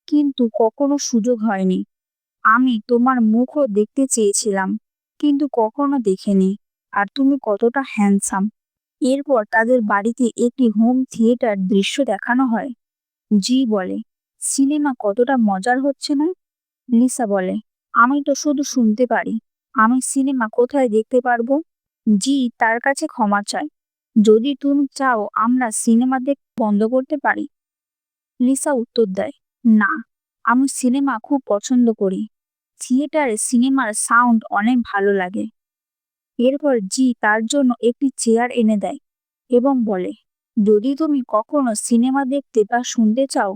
কিন্তু কখনো সুযোগ হয়নি। আমি তোমার মুখও দেখতে চেয়েছিলাম, কিন্তু কখনো দেখিনি। আর তুমি কতটা হ্যান্ডসাম। এরপর তাদের বাড়িতে একটি হোম থিয়েটার দৃশ্য দেখানো হয়। জি বলে, সিনেমা কতটা মজার হচ্ছে না? লিসা বলে, আমি তো শুধু শুনতে পারি, আমি সিনেমা কোথায় দেখতে পারবো? জি তার কাছে ক্ষমা চায়। যদি তুমি চাও আমরা সিনেমা বন্ধ করতে পারি। লিসা উত্তর দেয়, না, আমি সিনেমা খুব পছন্দ করি। থিয়েটারে সিনেমার সাউন্ড অনেক ভালো লাগে। এরপর জি তার জন্য একটি চেয়ার এনে দেয় এবং বলে, যদি তুমি কখনো সিনেমা দেখতে বা শুনতে চাও,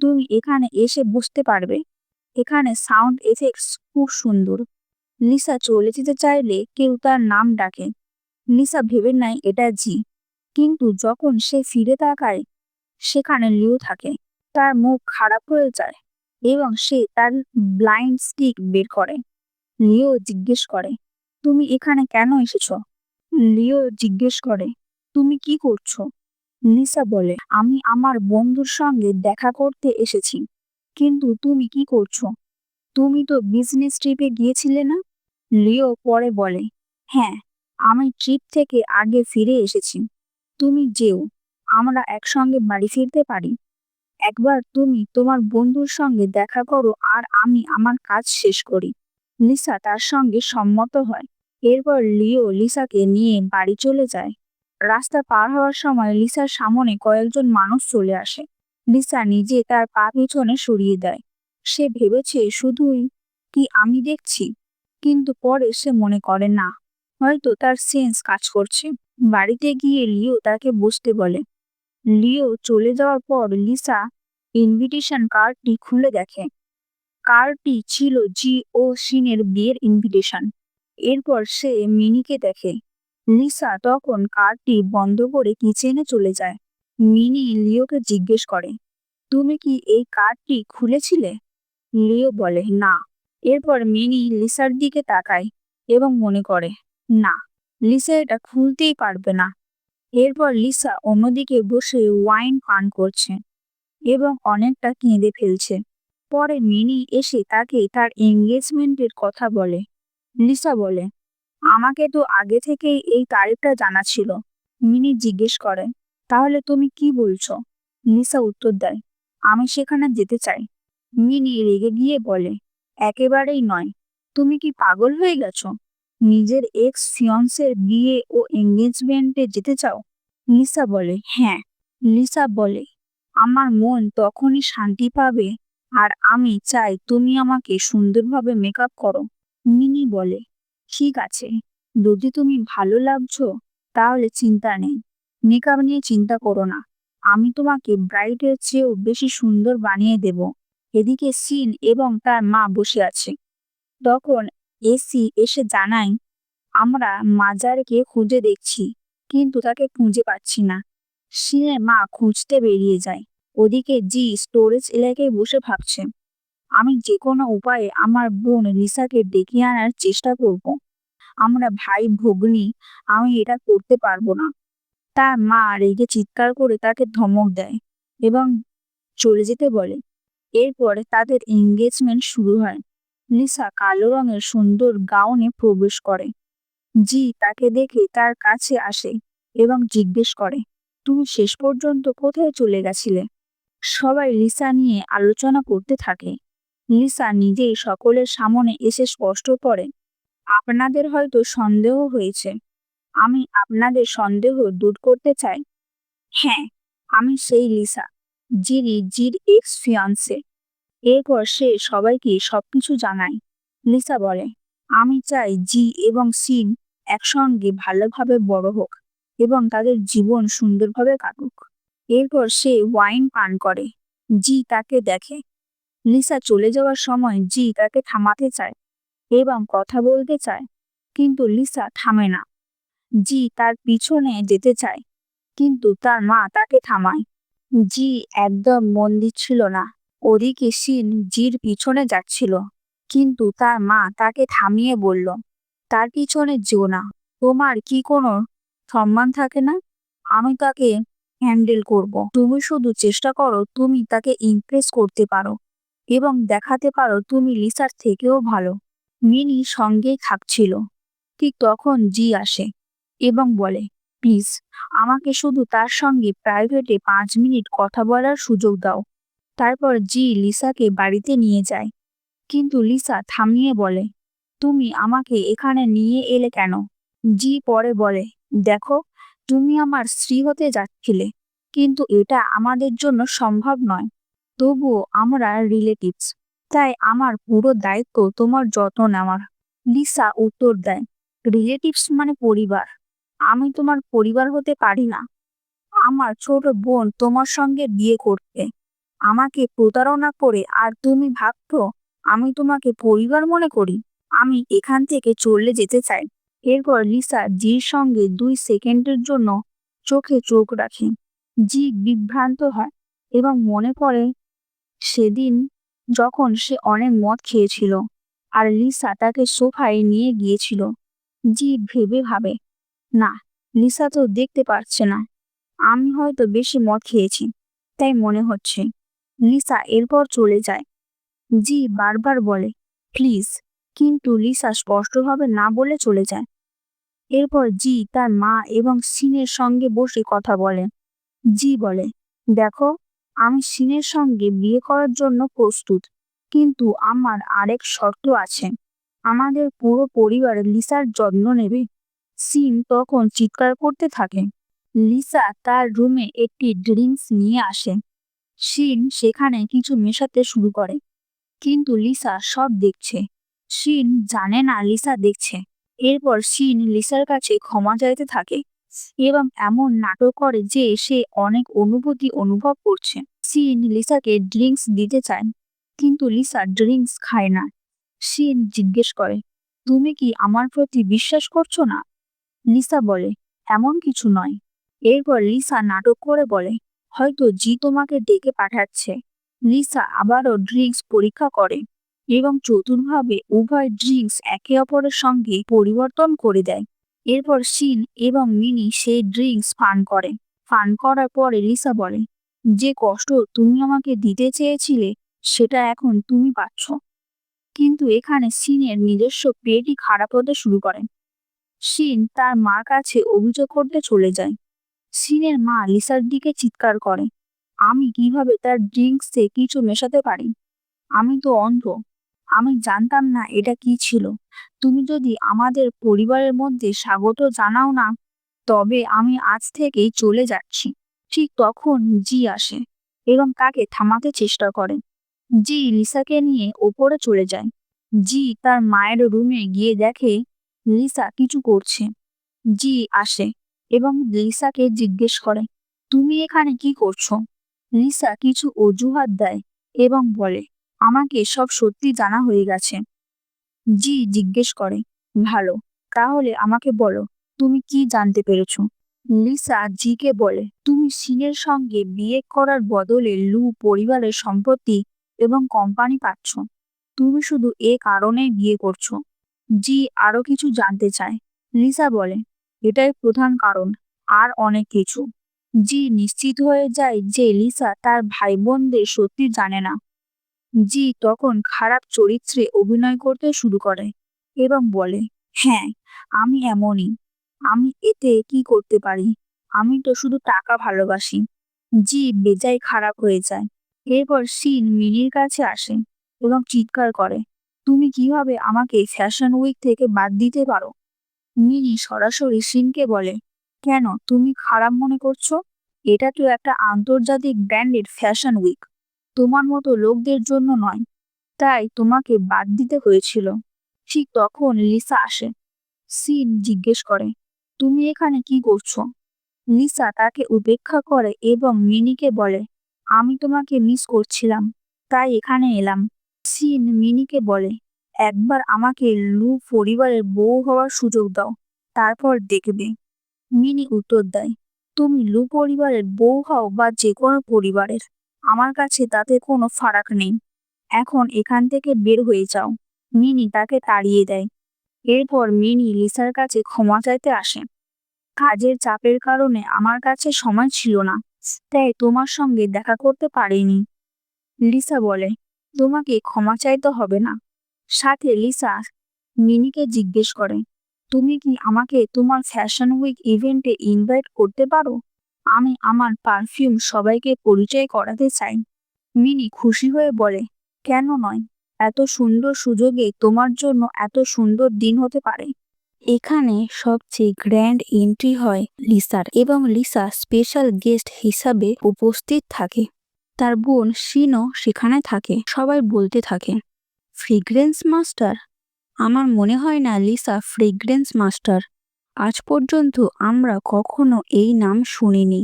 তুমি এখানে এসে বসতে পারবে। এখানে সাউন্ড এফেক্টস খুব সুন্দর। লিসা চলে যেতে চাইলে কেউ তার নাম ডাকে। লিসা ভেবে নেয় এটা জি, কিন্তু যখন সে ফিরে তাকায় সেখানে লিও থাকে। তার মুখ খারাপ হয়ে যায় এবং সে তার ব্লাইন্ড স্টিক বের করে। লিও জিজ্ঞেস করে, তুমি এখানে কেন এসেছো? লিও জিজ্ঞেস করে, তুমি কি করছো? লিসা বলে, আমি আমার বন্ধুর সঙ্গে দেখা করতে এসেছি। কিন্তু তুমি কি করছো? তুমি তো বিজনেস ট্রিপে গিয়েছিলে না? লিও পরে বলে, হ্যাঁ, আমি ট্রিপ থেকে আগে ফিরে এসেছি। তুমি যেও, আমরা একসঙ্গে বাড়ি ফিরতে পারি। একবার তুমি তোমার বন্ধুর সঙ্গে দেখা করো আর আমি আমার কাজ শেষ করি। লিসা তার সঙ্গে সম্মত হয়। এরপর লিও লিসাকে নিয়ে বাড়ি চলে যায়। রাস্তা পার হওয়ার সময় লিসার সামনে কয়েকজন মানুষ চলে আসে। লিসা নিজে তার পা পিছনে সরিয়ে দেয়। সে ভেবেছে শুধুই কি আমি দেখছি, কিন্তু পরে সে মনে করে না, হয়তো তার সেন্স কাজ করছে। বাড়িতে গিয়ে লিও তাকে বসতে বলে। লিও চলে যাওয়ার পর লিসা ইনভিটেশন কার্ডটি খুলে দেখে। কার্ডটি ছিল জি ও শিনের বিয়ের ইনভিটেশন। এরপর সে মিনিকে দেখে। লিসা তখন কার্ডটি বন্ধ করে কিচেনে চলে যায়। মিনি লিওকে জিজ্ঞেস করে, তুমি কি এই কার্ডটি খুলেছিলে? লিও বলে, না। এরপর মিনি লিসার দিকে তাকায় এবং মনে করে, না, লিসা এটা খুলতেই পারবে না। এরপর লিসা অন্যদিকে বসে ওয়াইন পান করছে এবং অনেকটা কেঁদে ফেলছে। পরে মিনি এসে তাকে তার এঙ্গেজমেন্টের কথা বলে। লিসা বলে, আমাকে তো আগে থেকেই এই তারিখটা জানা ছিল। মিনি জিজ্ঞেস করে, তাহলে তুমি কি বলছো? লিসা উত্তর দেয়, আমি সেখানে যেতে চাই। মিনি রেগে গিয়ে বলে, একেবারেই নয়। তুমি কি পাগল হয়ে গেছো? নিজের এক্স ফিয়ন্সের বিয়ে ও এঙ্গেজমেন্টে যেতে চাও? লিসা বলে, হ্যাঁ। লিসা বলে, আমার মন তখনই শান্তি পাবে, আর আমি চাই তুমি আমাকে সুন্দরভাবে মেকআপ করো। মিনি বলে, ঠিক আছে, যদি তুমি ভালো লাগছো তাহলে চিন্তা নেই। মেকআপ নিয়ে চিন্তা করো না, আমি তোমাকে ব্রাইডের চেয়েও বেশি সুন্দর বানিয়ে দেব। এদিকে সিন এবং তার মা বসে আছে। তখন এসি এসে জানায়, আমরা মাজারকে খুঁজে দেখছি, কিন্তু তাকে খুঁজে পাচ্ছি না। সিনের মা খুঁজতে বেরিয়ে যায়। ওদিকে জি স্টোরেজ এলাকায় বসে ভাবছে, আমি যে কোনো উপায়ে আমার বোন লিসাকে ডেকে আনার চেষ্টা করব। আমরা ভাই ভগ্নী, আমি এটা করতে পারবো না। তার মা রেগে চিৎকার করে তাকে ধমক দেয় এবং চলে যেতে বলে। এরপরে তাদের এঙ্গেজমেন্ট শুরু হয়। লিসা কালো রঙের সুন্দর গাউনে প্রবেশ করে। জি তাকে দেখে তার কাছে আসে এবং জিজ্ঞেস করে, তুমি শেষ পর্যন্ত কোথায় চলে গেছিলে? সবাই লিসা নিয়ে আলোচনা করতে থাকে। লিসা নিজেই সকলের সামনে এসে স্পষ্ট করে, আপনাদের হয়তো সন্দেহ হয়েছে, আমি আপনাদের সন্দেহ দূর করতে চাই। হ্যাঁ, আমি সেই লিসা, যিনি জির এক্স ফিয়ান্সে। এরপর সে সবাইকে সবকিছু জানায়। লিসা বলে, আমি চাই জি এবং সিন একসঙ্গে ভালোভাবে বড় হোক এবং তাদের জীবন সুন্দরভাবে কাটুক। এরপর সে ওয়াইন পান করে। জি তাকে দেখে। লিসা চলে যাওয়ার সময় জি তাকে থামাতে চায় এবং কথা বলতে চায়, কিন্তু লিসা থামে না। জি তার পিছনে যেতে চায়, কিন্তু তার মা তাকে থামায়। জি একদম মন দিচ্ছিল না। ওদিকে শিন জির পিছনে যাচ্ছিল, কিন্তু তার মা তাকে থামিয়ে বলল, তার পিছনে যেও না। তোমার কি কোনো সম্মান থাকে না? আমি তাকে হ্যান্ডেল করব। তুমি শুধু চেষ্টা করো তুমি তাকে ইমপ্রেস করতে পারো এবং দেখাতে পারো তুমি লিসার থেকেও ভালো। মিনি সঙ্গেই থাকছিল। ঠিক তখন জি আসে এবং বলে, প্লিজ আমাকে শুধু তার সঙ্গে প্রাইভেটে 5 মিনিট কথা বলার সুযোগ দাও। তারপর জি লিসাকে বাড়িতে নিয়ে যায়, কিন্তু লিসা থামিয়ে বলে, তুমি আমাকে এখানে নিয়ে এলে কেন? জি পরে বলে, দেখো, তুমি আমার স্ত্রী হতে যাচ্ছিলে, কিন্তু এটা আমাদের জন্য সম্ভব নয়। তবুও আমরা রিলেটিভস, তাই আমার পুরো দায়িত্ব তোমার যত্ন নেওয়ার। লিসা উত্তর দেয়, রিলেটিভস মানে পরিবার। আমি তোমার পরিবার হতে পারি না। আমার ছোট বোন তোমার সঙ্গে বিয়ে করতে আমাকে প্রতারণা করে, আর তুমি ভাবছো আমি তোমাকে পরিবার মনে করি? আমি এখান থেকে চলে যেতে চাই। এরপর লিসা জির সঙ্গে 2 সেকেন্ডের জন্য চোখে চোখ রাখে। জি বিভ্রান্ত হয় এবং মনে পড়ে সেদিন যখন সে অনেক মদ খেয়েছিল আর লিসা তাকে সোফায় নিয়ে গিয়েছিল। জি ভেবে ভাবে, না, লিসা তো দেখতে পারছে না। আমি হয়তো বেশি মদ খেয়েছি, তাই মনে হচ্ছে। লিসা এরপর চলে যায়। জি বারবার বলে, প্লিজ, কিন্তু লিসা স্পষ্টভাবে না বলে চলে যায়। এরপর জি তার মা এবং সিনের সঙ্গে বসে কথা বলে। জি বলে, দেখো, আমি সিনের সঙ্গে বিয়ে করার জন্য প্রস্তুত, কিন্তু আমার আরেক শর্ত আছে। আমাদের পুরো পরিবার লিসার যত্ন নেবে। সিন তখন চিৎকার করতে থাকে। লিসা তার রুমে একটি ড্রিঙ্কস নিয়ে আসে। শিন সেখানে কিছু মেশাতে শুরু করে, কিন্তু লিসা সব দেখছে। শিন জানে না লিসা দেখছে। এরপর শিন লিসার কাছে ক্ষমা চাইতে থাকে এবং এমন নাটক করে যে সে অনেক অনুভূতি অনুভব করছে। শিন লিসাকে ড্রিঙ্কস দিতে চায়, কিন্তু লিসা ড্রিঙ্কস খায় না। শিন জিজ্ঞেস করে, তুমি কি আমার প্রতি বিশ্বাস করছো না? লিসা বলে, এমন কিছু নয়। এরপর লিসা নাটক করে বলে, হয়তো জি তোমাকে ডেকে পাঠাচ্ছে। লিসা আবারও ড্রিঙ্কস পরীক্ষা করে এবং চতুরভাবে উভয় ড্রিঙ্কস একে অপরের সঙ্গে পরিবর্তন করে দেয়। এরপর শিন এবং মিনি সেই ড্রিঙ্কস পান করে। পান করার পরে লিসা বলে, যে কষ্ট তুমি আমাকে দিতে চেয়েছিলে সেটা এখন তুমি পাচ্ছ। কিন্তু এখানে শিনের নিজস্ব পেটই খারাপ হতে শুরু করে। শিন তার মার কাছে অভিযোগ করতে চলে যায়। শিনের মা লিসার দিকে চিৎকার করে, আমি কিভাবে তার ড্রিঙ্কসে কিছু মেশাতে পারি? আমি তো অন্ধ। আমি জানতাম না এটা কি ছিল। তুমি যদি আমাদের পরিবারের মধ্যে স্বাগত জানাও না, তবে আমি আজ থেকেই চলে যাচ্ছি। ঠিক তখন জি আসে এবং তাকে থামাতে চেষ্টা করে। জি লিসাকে নিয়ে ওপরে চলে যায়। জি তার মায়ের রুমে গিয়ে দেখে লিসা কিছু করছে। জি আসে এবং লিসাকে জিজ্ঞেস করে, তুমি এখানে কি করছো? লিসা কিছু অজুহাত দেয় এবং বলে, আমাকে সব সত্যি জানা হয়ে গেছে। জি জিজ্ঞেস করে, ভালো, তাহলে আমাকে বলো, তুমি কি জানতে পেরেছো? লিসা জিকে বলে, তুমি সিনের সঙ্গে বিয়ে করার বদলে লু পরিবারের সম্পত্তি এবং কোম্পানি পাচ্ছ। তুমি শুধু এ কারণেই বিয়ে করছো। জি আরো কিছু জানতে চায়। লিসা বলে, এটাই প্রধান কারণ, আর অনেক কিছু। জি নিশ্চিত হয়ে যায় যে লিসা তার ভাই বোনদের সত্যি জানে না। জি তখন খারাপ চরিত্রে অভিনয় করতে শুরু করে এবং বলে, হ্যাঁ, আমি এমনই। আমি এতে কি করতে পারি? আমি তো শুধু টাকা ভালোবাসি। জি বেজায় খারাপ হয়ে যায়। এরপর শিন মিনির কাছে আসে এবং চিৎকার করে, তুমি কিভাবে আমাকে ফ্যাশন উইক থেকে বাদ দিতে পারো? মিনি সরাসরি শিনকে বলে, কেন তুমি খারাপ মনে করছো? এটা তো একটা আন্তর্জাতিক ব্র্যান্ডের ফ্যাশন উইক, তোমার মতো লোকদের জন্য নয়, তাই তোমাকে বাদ দিতে হয়েছিল। ঠিক তখন লিসা আসে। সিন জিজ্ঞেস করে, তুমি এখানে কি করছো? লিসা তাকে উপেক্ষা করে এবং মিনিকে বলে, আমি তোমাকে মিস করছিলাম, তাই এখানে এলাম। সিন মিনিকে বলে, একবার আমাকে লু পরিবারের বউ হওয়ার সুযোগ দাও, তারপর দেখবে। মিনি উত্তর দেয়, তুমি লু পরিবারের বউ হও বা যে কোনো পরিবারের, আমার কাছে তাতে কোনো ফারাক নেই। এখন এখান থেকে বের হয়ে যাও। মিনি তাকে তাড়িয়ে দেয়। এরপর মিনি লিসার কাছে ক্ষমা চাইতে আসে। কাজের চাপের কারণে আমার কাছে সময় ছিল না, তাই তোমার সঙ্গে দেখা করতে পারিনি। লিসা বলে, তোমাকে ক্ষমা চাইতে হবে না। সাথে লিসা মিনিকে জিজ্ঞেস করে, তুমি কি আমাকে তোমার ফ্যাশন উইক ইভেন্টে ইনভাইট করতে পারো? আমি আমার পারফিউম সবাইকে পরিচয় করাতে চাই। মিনি খুশি হয়ে বলে, কেন নয়, এত সুন্দর সুযোগে তোমার জন্য এত সুন্দর দিন হতে পারে। এখানে সবচেয়ে গ্র্যান্ড এন্ট্রি হয় লিসার এবং লিসা স্পেশাল গেস্ট হিসাবে উপস্থিত থাকে। তার বোন শিনও সেখানে থাকে। সবাই বলতে থাকে, ফ্রেগ্রেন্স মাস্টার? আমার মনে হয় না লিসা ফ্রেগ্রেন্স মাস্টার। আজ পর্যন্ত আমরা কখনো এই নাম শুনিনি।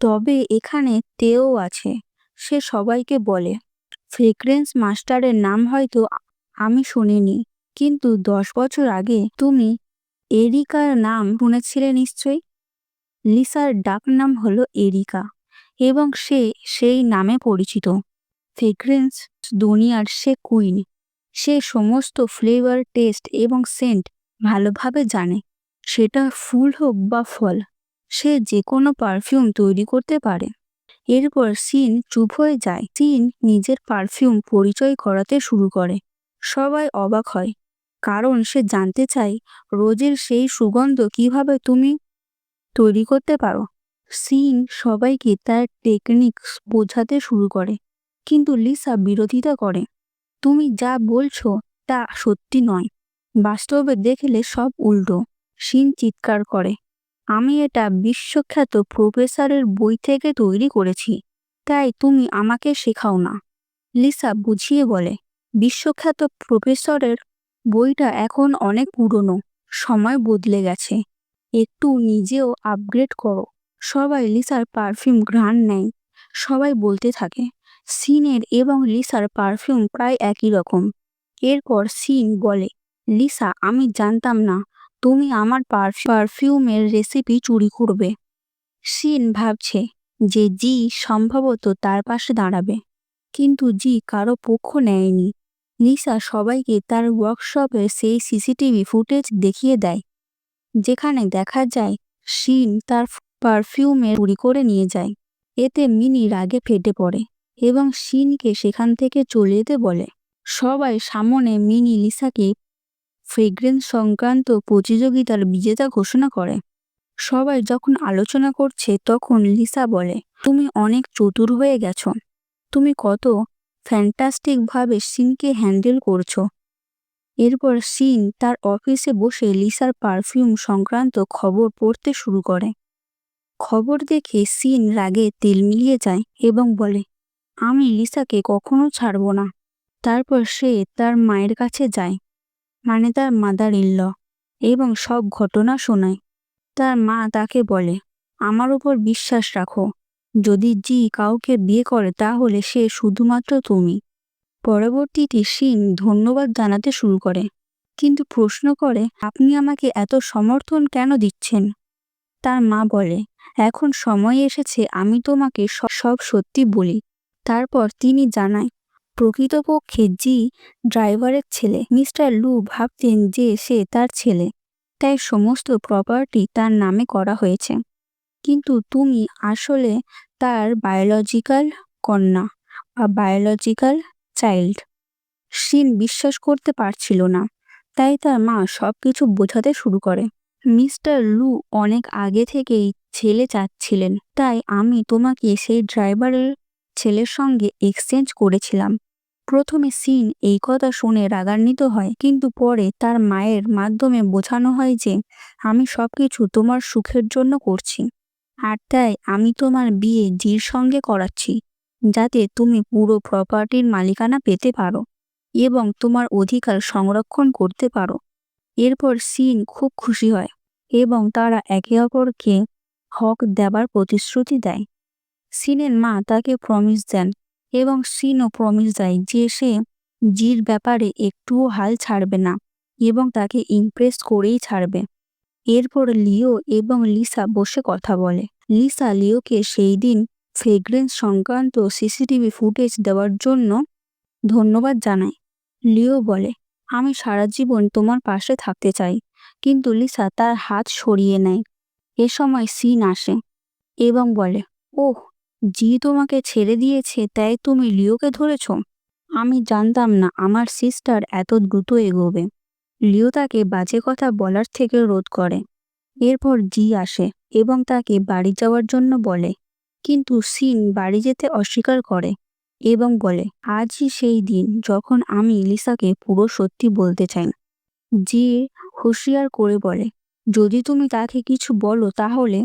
তবে এখানে তেও আছে। সে সবাইকে বলে, ফ্রেগ্রেন্স মাস্টারের নাম হয়তো আমি শুনিনি, কিন্তু 10 বছর আগে তুমি এরিকার নাম শুনেছিলে নিশ্চয়ই। লিসার ডাক নাম হলো এরিকা এবং সে সেই নামে পরিচিত। ফ্রেগ্রেন্স দুনিয়ার সে কুইন। সে সমস্ত ফ্লেভার, টেস্ট এবং সেন্ট ভালোভাবে জানে। সেটা ফুল হোক বা ফল, সে যে কোনো পারফিউম তৈরি করতে পারে। এরপর সিন চুপ হয়ে যায়। সিন নিজের পারফিউম পরিচয় করাতে শুরু করে। সবাই অবাক হয়, কারণ সে জানতে চায় রোজের সেই সুগন্ধ কিভাবে তুমি তৈরি করতে পারো। সিন সবাইকে তার টেকনিক্স বোঝাতে শুরু করে, কিন্তু লিসা বিরোধিতা করে। তুমি যা বলছো তা সত্যি নয়। বাস্তবে দেখলে সব উল্টো। সিন চিৎকার করে, আমি এটা বিশ্বখ্যাত প্রফেসরের বই থেকে তৈরি করেছি, তাই তুমি আমাকে শেখাও না। লিসা বুঝিয়ে বলে, বিশ্বখ্যাত প্রফেসরের বইটা এখন অনেক পুরনো। সময় বদলে গেছে। একটু নিজেও আপগ্রেড করো। সবাই লিসার পারফিউম ঘ্রাণ নেয়। সবাই বলতে থাকে, সিনের এবং লিসার পারফিউম প্রায় একই রকম। এরপর সিন বলে, লিসা, আমি জানতাম না তুমি আমার পারফিউমের রেসিপি চুরি করবে। সিন ভাবছে যে জি সম্ভবত তার পাশে দাঁড়াবে, কিন্তু জি কারো পক্ষ নেয়নি। লিসা সবাইকে তার ওয়ার্কশপের সেই সিসিটিভি ফুটেজ দেখিয়ে দেয়, যেখানে দেখা যায় সিন তার পারফিউমে চুরি করে নিয়ে যায়। এতে মিনি রাগে ফেটে পড়ে এবং সিনকে সেখান থেকে চলে যেতে বলে। সবাই সামনে মিনি লিসাকে ফ্রেগ্রেন্স সংক্রান্ত প্রতিযোগিতার বিজেতা ঘোষণা করে। সবাই যখন আলোচনা করছে তখন লিসা বলে, তুমি অনেক চতুর হয়ে গেছো। তুমি কত ফ্যান্টাস্টিকভাবে সিনকে হ্যান্ডেল করছো। এরপর সিন তার অফিসে বসে লিসার পারফিউম সংক্রান্ত খবর পড়তে শুরু করে। খবর দেখে সিন রাগে তেল মিলিয়ে যায় এবং বলে, আমি লিসাকে কখনো ছাড়ব না। তারপর সে তার মায়ের কাছে যায়, মানে তার মাদার ইন-ল, এবং সব ঘটনা শোনায়। তার মা তাকে বলে, আমার উপর বিশ্বাস রাখো। যদি জি কাউকে বিয়ে করে তাহলে সে শুধুমাত্র তুমি। পরবর্তীতে সিন ধন্যবাদ জানাতে শুরু করে, কিন্তু প্রশ্ন করে, আপনি আমাকে এত সমর্থন কেন দিচ্ছেন? তার মা বলে, এখন সময় এসেছে আমি তোমাকে সব সত্যি বলি। তারপর তিনি জানায়, প্রকৃতপক্ষে জি ড্রাইভারের ছেলে। মিস্টার লু ভাবতেন যে সে তার ছেলে, তাই সমস্ত প্রপার্টি তার নামে করা হয়েছে, কিন্তু তুমি আসলে তার বায়োলজিক্যাল কন্যা বা বায়োলজিক্যাল চাইল্ড। সিন বিশ্বাস করতে পারছিল না, তাই তার মা সবকিছু বোঝাতে শুরু করে। মিস্টার লু অনেক আগে থেকেই ছেলে চাচ্ছিলেন, তাই আমি তোমাকে সেই ড্রাইভারের ছেলের সঙ্গে এক্সচেঞ্জ করেছিলাম। প্রথমে সিন এই কথা শুনে রাগান্বিত হয়, কিন্তু পরে তার মায়ের মাধ্যমে বোঝানো হয় যে আমি সবকিছু তোমার সুখের জন্য করছি, আর তাই আমি তোমার বিয়ে জির সঙ্গে করাচ্ছি, যাতে তুমি পুরো প্রপার্টির মালিকানা পেতে পারো এবং তোমার অধিকার সংরক্ষণ করতে পারো। এরপর সিন খুব খুশি হয় এবং তারা একে অপরকে হক দেবার প্রতিশ্রুতি দেয়। সিনের মা তাকে প্রমিস দেন এবং সিনও প্রমিস দেয় যে সে জির ব্যাপারে একটুও হাল ছাড়বে না এবং তাকে ইমপ্রেস করেই ছাড়বে। এরপর লিও এবং লিসা বসে কথা বলে। লিসা লিওকে সেই দিন ফ্রেগ্রেন্স সংক্রান্ত সিসিটিভি ফুটেজ দেওয়ার জন্য ধন্যবাদ জানায়। লিও বলে, আমি সারা জীবন তোমার পাশে থাকতে চাই, কিন্তু লিসা তার হাত সরিয়ে নেয়। এ সময় সিন আসে এবং বলে, ওহ, জি তোমাকে ছেড়ে দিয়েছে তাই তুমি লিওকে ধরেছ? আমি জানতাম না আমার সিস্টার এত দ্রুত এগোবে। লিও তাকে বাজে কথা বলার থেকে রোধ করে। এরপর জি আসে এবং তাকে বাড়ি যাওয়ার জন্য বলে, কিন্তু সিন বাড়ি যেতে অস্বীকার করে। এবং বলে, আজই সেই দিন যখন আমি লিসাকে পুরো সত্যি বলতে চাই। জি হুঁশিয়ার করে বলে, যদি তুমি তাকে কিছু বলো তাহলে,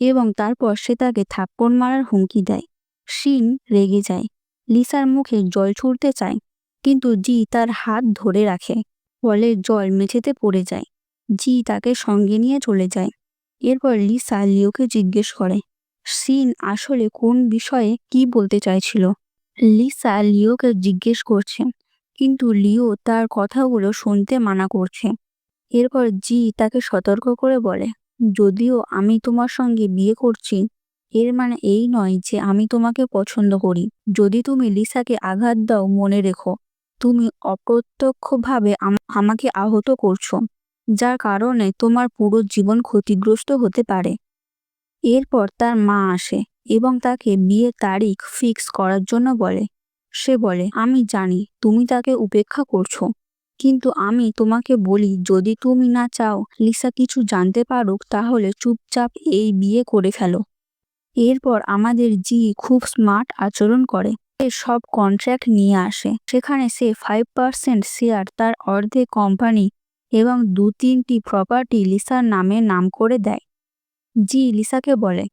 এবং তারপর সে তাকে থাপ্পড় মারার হুমকি দেয়। শিন রেগে যায়, লিসার মুখে জল ছুঁড়তে চায়, কিন্তু জি তার হাত ধরে রাখে, ফলে জল মেঝেতে পড়ে যায়। জি তাকে সঙ্গে নিয়ে চলে যায়। এরপর লিসা লিওকে জিজ্ঞেস করে শিন আসলে কোন বিষয়ে কি বলতে চাইছিল। লিসা লিওকে জিজ্ঞেস করছে, কিন্তু লিও তার কথাগুলো শুনতে মানা করছে। এরপর জি তাকে সতর্ক করে বলে, যদিও আমি তোমার সঙ্গে বিয়ে করছি, এর মানে এই নয় যে আমি তোমাকে পছন্দ করি। যদি তুমি লিসাকে আঘাত দাও, মনে রেখো তুমি অপ্রত্যক্ষভাবে আমাকে আহত করছো, যার কারণে তোমার পুরো জীবন ক্ষতিগ্রস্ত হতে পারে। এরপর তার মা আসে এবং তাকে বিয়ের তারিখ ফিক্স করার জন্য বলে। সে বলে, আমি জানি তুমি তাকে উপেক্ষা করছো, কিন্তু আমি তোমাকে বলি যদি তুমি না চাও লিসা কিছু জানতে পারুক, তাহলে চুপচাপ এই বিয়ে করে ফেলো। এরপর আমাদের জি খুব স্মার্ট আচরণ করে, সে সব কন্ট্রাক্ট নিয়ে আসে। সেখানে সে 5% শেয়ার, তার অর্ধেক কোম্পানি এবং 2-3টি প্রপার্টি লিসার নামে নাম করে দেয়। জি লিসাকে বলে,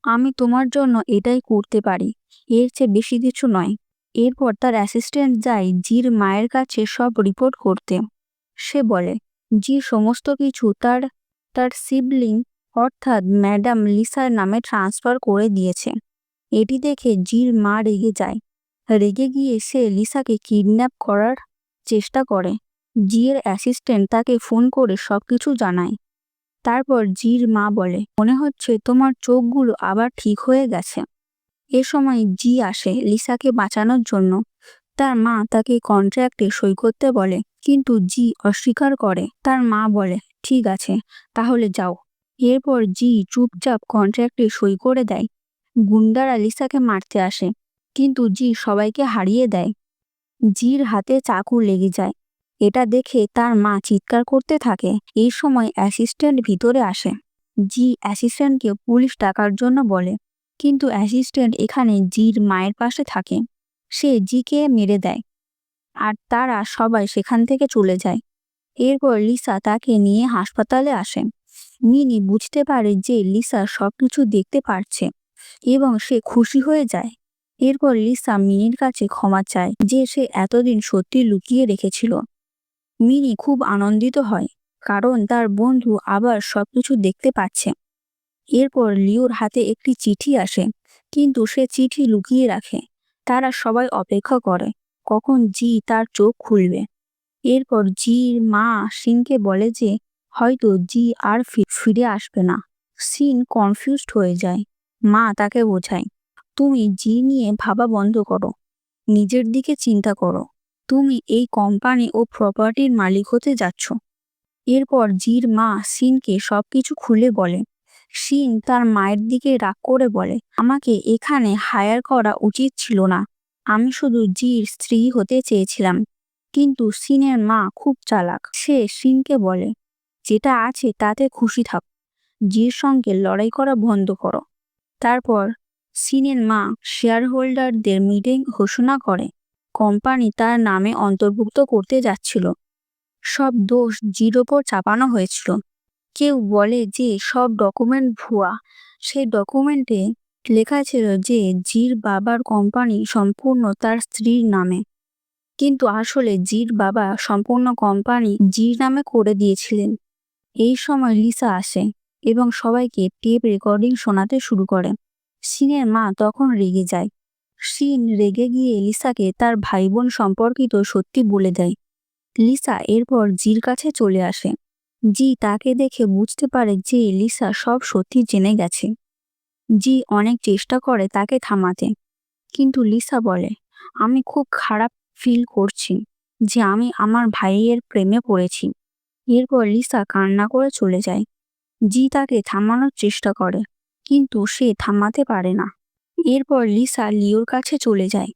আমি তোমার জন্য এটাই করতে পারি, এর চেয়ে বেশি কিছু নয়। এরপর তার অ্যাসিস্ট্যান্ট যায় জির মায়ের কাছে সব রিপোর্ট করতে। সে বলে, জি সমস্ত কিছু তার তার সিবলিং অর্থাৎ ম্যাডাম লিসার নামে ট্রান্সফার করে দিয়েছে। এটি দেখে জির মা রেগে যায়। রেগে গিয়ে সে লিসাকে কিডন্যাপ করার চেষ্টা করে। জির অ্যাসিস্ট্যান্ট তাকে ফোন করে সবকিছু জানায়। তারপর জির মা বলে, মনে হচ্ছে তোমার চোখগুলো আবার ঠিক হয়ে গেছে। এ সময় জি আসে লিসাকে বাঁচানোর জন্য। তার মা তাকে কন্ট্রাক্টে সই করতে বলে, কিন্তু জি অস্বীকার করে। তার মা বলে, ঠিক আছে তাহলে যাও। এরপর জি চুপচাপ কন্ট্রাক্টে সই করে দেয়। গুন্ডারা লিসাকে মারতে আসে, কিন্তু জি সবাইকে হারিয়ে দেয়। জির হাতে চাকু লেগে যায়। এটা দেখে তার মা চিৎকার করতে থাকে। এই সময় অ্যাসিস্ট্যান্ট ভিতরে আসে। জি অ্যাসিস্ট্যান্টকে পুলিশ ডাকার জন্য বলে, কিন্তু অ্যাসিস্ট্যান্ট এখানে জির মায়ের পাশে থাকে। সে জিকে মেরে দেয়, আর তারা সবাই সেখান থেকে চলে যায়। এরপর লিসা তাকে নিয়ে হাসপাতালে আসে। মিনি বুঝতে পারে যে লিসা সবকিছু দেখতে পারছে এবং সে খুশি হয়ে যায়। এরপর লিসা মিনির কাছে ক্ষমা চায় যে সে এতদিন সত্যি লুকিয়ে রেখেছিল। মিনি খুব আনন্দিত হয়, কারণ তার বন্ধু আবার সবকিছু দেখতে পাচ্ছে। এরপর লিওর হাতে একটি চিঠি আসে, কিন্তু সে চিঠি লুকিয়ে রাখে। তারা সবাই অপেক্ষা করে কখন জি তার চোখ খুলবে। এরপর জির মা সিনকে বলে যে হয়তো জি আর ফিরে আসবে না। সিন কনফিউজড হয়ে যায়। মা তাকে বোঝায়, তুমি জি নিয়ে ভাবা বন্ধ করো, নিজের দিকে চিন্তা করো। তুমি এই কোম্পানি ও প্রপার্টির মালিক হতে যাচ্ছ। এরপর জির মা সিনকে সবকিছু খুলে বলে। সিন তার মায়ের দিকে রাগ করে বলে, আমাকে এখানে হায়ার করা উচিত ছিল না, আমি শুধু জির স্ত্রী হতে চেয়েছিলাম। কিন্তু সিনের মা খুব চালাক। সে সিনকে বলে, যেটা আছে তাতে খুশি থাক, জির সঙ্গে লড়াই করা বন্ধ করো। তারপর সিনের মা শেয়ার হোল্ডারদের মিটিং ঘোষণা করে কোম্পানি তার নামে অন্তর্ভুক্ত করতে যাচ্ছিল। সব দোষ জির ওপর চাপানো হয়েছিল। কেউ বলে যে সব ডকুমেন্ট ভুয়া। সেই ডকুমেন্টে লেখা ছিল যে জির বাবার কোম্পানি সম্পূর্ণ তার স্ত্রীর নামে, কিন্তু আসলে জির বাবা সম্পূর্ণ কোম্পানি জির নামে করে দিয়েছিলেন। এই সময় লিসা আসে এবং সবাইকে টেপ রেকর্ডিং শোনাতে শুরু করে। সিনের মা তখন রেগে যায়। সিন রেগে গিয়ে লিসাকে তার ভাই বোন সম্পর্কিত সত্যি বলে দেয়। লিসা এরপর জির কাছে চলে আসে। জি তাকে দেখে বুঝতে পারে যে লিসা সব সত্যি জেনে গেছে। জি অনেক চেষ্টা করে তাকে থামাতে, কিন্তু লিসা বলে, আমি খুব খারাপ ফিল করছি যে আমি আমার ভাইয়ের প্রেমে পড়েছি। এরপর লিসা কান্না করে চলে যায়। জি তাকে থামানোর চেষ্টা করে, কিন্তু সে থামাতে পারে না। এরপর লিসা লিওর কাছে চলে যায়।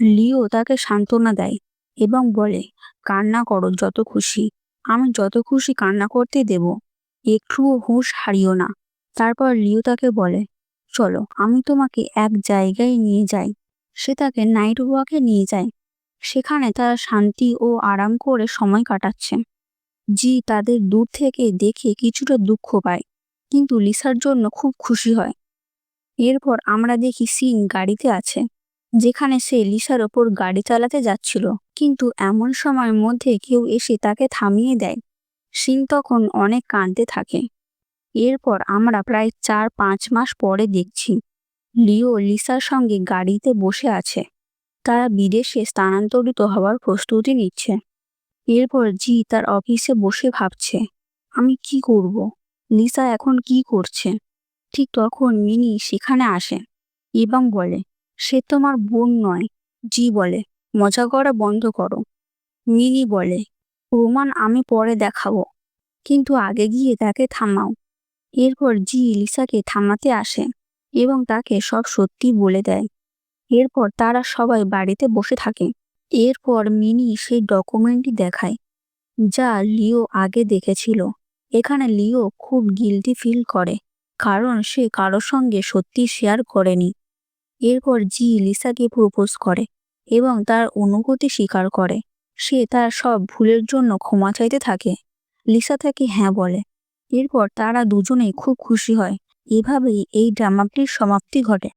লিও তাকে সান্ত্বনা দেয় এবং বলে, কান্না করো যত খুশি, আমি যত খুশি কান্না করতে দেব, একটুও হুঁশ হারিও না। তারপর লিও তাকে বলে, চলো আমি তোমাকে এক জায়গায় নিয়ে যাই, সে তাকে নাইট ওয়াকে নিয়ে যায়। সেখানে তারা শান্তি ও আরাম করে সময় কাটাচ্ছে। জি তাদের দূর থেকে দেখে কিছুটা দুঃখ পায়, কিন্তু লিসার জন্য খুব খুশি হয়। এরপর আমরা দেখি সিন গাড়িতে আছে, যেখানে সে লিসার ওপর গাড়ি চালাতে যাচ্ছিল, কিন্তু এমন সময়ের মধ্যে কেউ এসে তাকে থামিয়ে দেয়। সিন তখন অনেক কাঁদতে থাকে। এরপর আমরা প্রায় 4-5 মাস পরে দেখছি লিও লিসার সঙ্গে গাড়িতে বসে আছে। তারা বিদেশে স্থানান্তরিত হওয়ার প্রস্তুতি নিচ্ছে। এরপর জি তার অফিসে বসে ভাবছে, আমি কি করব? লিসা এখন কি করছে? ঠিক তখন মিনি সেখানে আসে এবং বলে, সে তোমার বোন নয়। জি বলে, মজা করা বন্ধ করো। মিনি বলে, প্রমাণ আমি পরে দেখাবো, কিন্তু আগে গিয়ে তাকে থামাও। এরপর জি লিসাকে থামাতে আসে এবং তাকে সব সত্যি বলে দেয়। এরপর তারা সবাই বাড়িতে বসে থাকে। এরপর মিনি সেই ডকুমেন্টটি দেখায়, যা লিও আগে দেখেছিল। এখানে লিও খুব গিল্টি ফিল করে, কারণ সে কারোর সঙ্গে সত্যি শেয়ার করেনি। এরপর জি লিসাকে প্রপোজ করে এবং তার অনুভূতি স্বীকার করে। সে তার সব ভুলের জন্য ক্ষমা চাইতে থাকে। লিসা তাকে হ্যাঁ বলে। এরপর তারা দুজনেই খুব খুশি হয়। এভাবেই এই ড্রামাটির সমাপ্তি ঘটে।